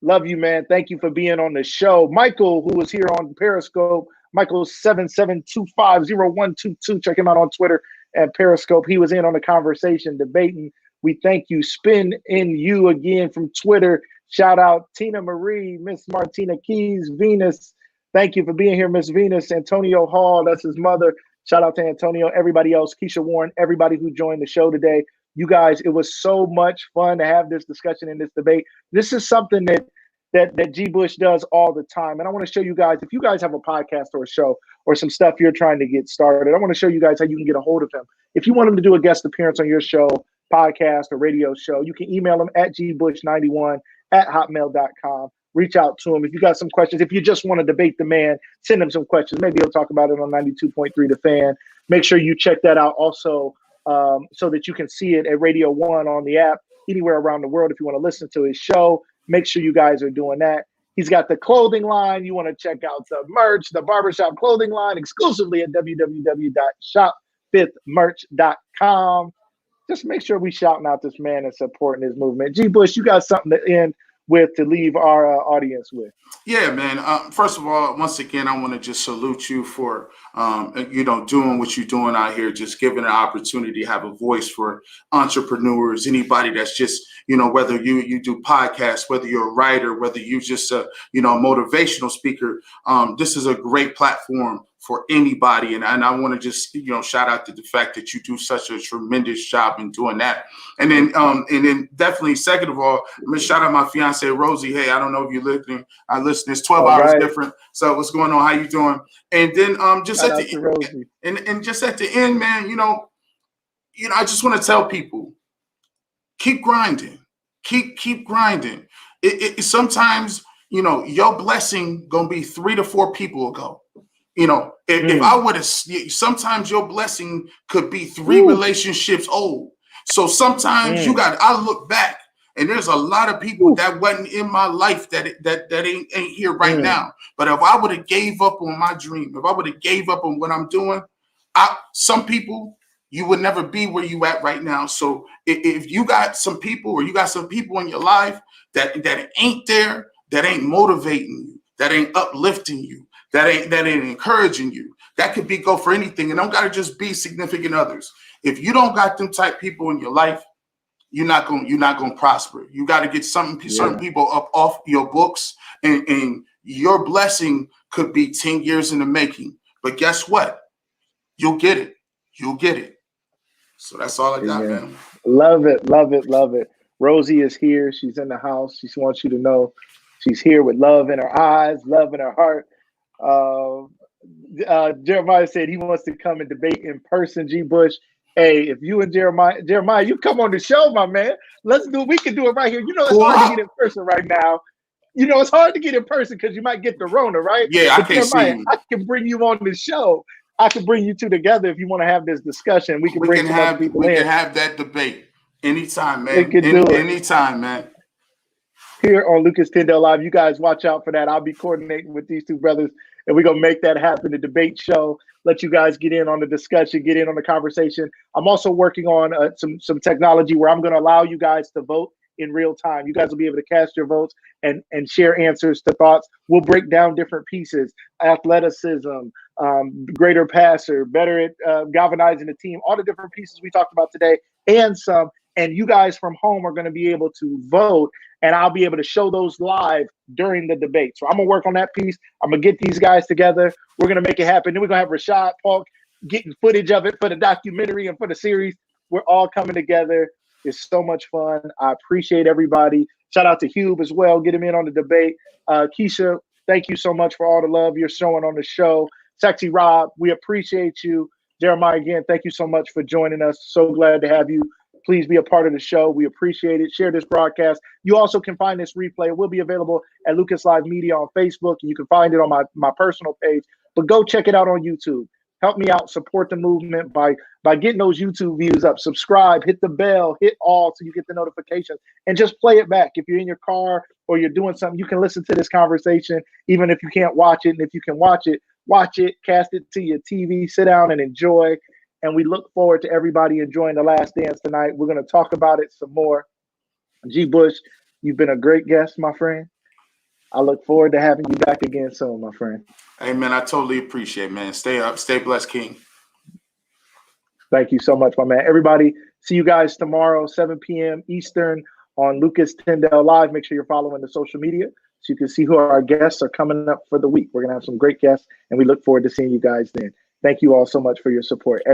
love you, man. Thank you for being on the show. Michael, who was here on Periscope, Michael 77250122. Check him out on Twitter and Periscope. He was in on the conversation, debating. We thank you. Spin in you again from Twitter. Shout out Tina Marie, Miss Martina Keys, Venus. Thank you for being here, Miss Venus. Antonio Hall, that's his mother. Shout out to Antonio. Everybody else, Keisha Warren, everybody who joined the show today. You guys, it was so much fun to have this discussion and this debate. This is something that GBush does all the time. And I want to show you guys, if you guys have a podcast or a show or some stuff you're trying to get started, I want to show you guys how you can get a hold of him. If you want him to do a guest appearance on your show, podcast, or radio show, you can email him at gbush91@hotmail.com. Reach out to him. If you got some questions, if you just want to debate the man, send him some questions. Maybe he'll talk about it on 92.3 The Fan. Make sure you check that out also so that you can see it at Radio 1 on the app, anywhere around the world if you want to listen to his show. Make sure you guys are doing that. He's got the clothing line. You want to check out the merch, the barbershop clothing line, exclusively at www.shopfifthmerch.com. Just make sure we shouting out this man and supporting his movement. GBush, you got something to end with to leave our audience with? Yeah, man. First of all, once again, I want to just salute you for, doing what you're doing out here, just giving an opportunity to have a voice for entrepreneurs, anybody that's just, whether you do podcasts, whether you're a writer, whether you just a motivational speaker. This is a great platform for anybody. And I want to just, shout out to the fact that you do such a tremendous job in doing that. And then definitely, second of all, I'm going to shout out my fiance, Rosie. Hey, I don't know if you're listening. I listen, it's 12 hours different. So what's going on? How you doing? And then just at the end, and just at the end, man, I just want to tell people, keep grinding, keep grinding. It sometimes, your blessing going to be 3 to 4 people ago. If I would have, sometimes your blessing could be 3 relationships old. So sometimes I look back and there's a lot of people that wasn't in my life that ain't here right now. But if I would have gave up on my dream, if I would have gave up on what I'm doing, some people, you would never be where you at right now. So if you got some people or you got some people in your life that ain't there, that ain't motivating you, that ain't uplifting you, that ain't encouraging you. That could go for anything. And don't gotta just be significant others. If you don't got them type people in your life, you're not gonna prosper. You got to get certain people up off your books, and your blessing could be 10 years in the making. But guess what? You'll get it. You'll get it. So that's all I got, man. Love it, love it, love it. Rosie is here. She's in the house. She wants you to know she's here with love in her eyes, love in her heart. Jeremiah said he wants to come and debate in person. GBush, hey, if you and Jeremiah, you come on the show, my man. We can do it right here. You know, it's hard to get in person right now. You know, it's hard to get in person because you might get the Rona, right? Yeah, but I can't see you. I can bring you on the show. I can bring you two together if you want to have this discussion. We can have that debate anytime, man. We can do it anytime, man. Here on Lucas Tyndale Live, you guys watch out for that. I'll be coordinating with these two brothers, and we're gonna make that happen. The debate show. Let you guys get in on the discussion, get in on the conversation. I'm also working on some technology where I'm going to allow you guys to vote in real time. You guys will be able to cast your votes and share answers to thoughts. We'll break down different pieces: athleticism, greater passer, better at galvanizing the team, all the different pieces we talked about today, and some. And you guys from home are going to be able to vote, and I'll be able to show those live during the debate. So I'm going to work on that piece. I'm going to get these guys together. We're going to make it happen. Then we're going to have Rashad Paul getting footage of it for the documentary and for the series. We're all coming together. It's so much fun. I appreciate everybody. Shout out to Hube as well. Get him in on the debate. Keisha, thank you so much for all the love you're showing on the show. Sexy Rob, we appreciate you. Jeremiah, again, thank you so much for joining us. So glad to have you. Please be a part of the show. We appreciate it. Share this broadcast. You also can find this replay. It will be available at Lucas Live Media on Facebook, and you can find it on my personal page. But go check it out on YouTube. Help me out. Support the movement by getting those YouTube views up. Subscribe. Hit the bell. Hit all so you get the notifications. And just play it back. If you're in your car or you're doing something, you can listen to this conversation, even if you can't watch it. And if you can watch it, cast it to your TV, sit down and enjoy. And we look forward to everybody enjoying The Last Dance tonight. We're going to talk about it some more. GBush, you've been a great guest, my friend. I look forward to having you back again soon, my friend. Hey, man, I totally appreciate it, man. Stay up. Stay blessed, King. Thank you so much, my man. Everybody, see you guys tomorrow, 7 p.m. Eastern on Lucas Tyndale Live. Make sure you're following the social media so you can see who our guests are coming up for the week. We're going to have some great guests, and we look forward to seeing you guys then. Thank you all so much for your support.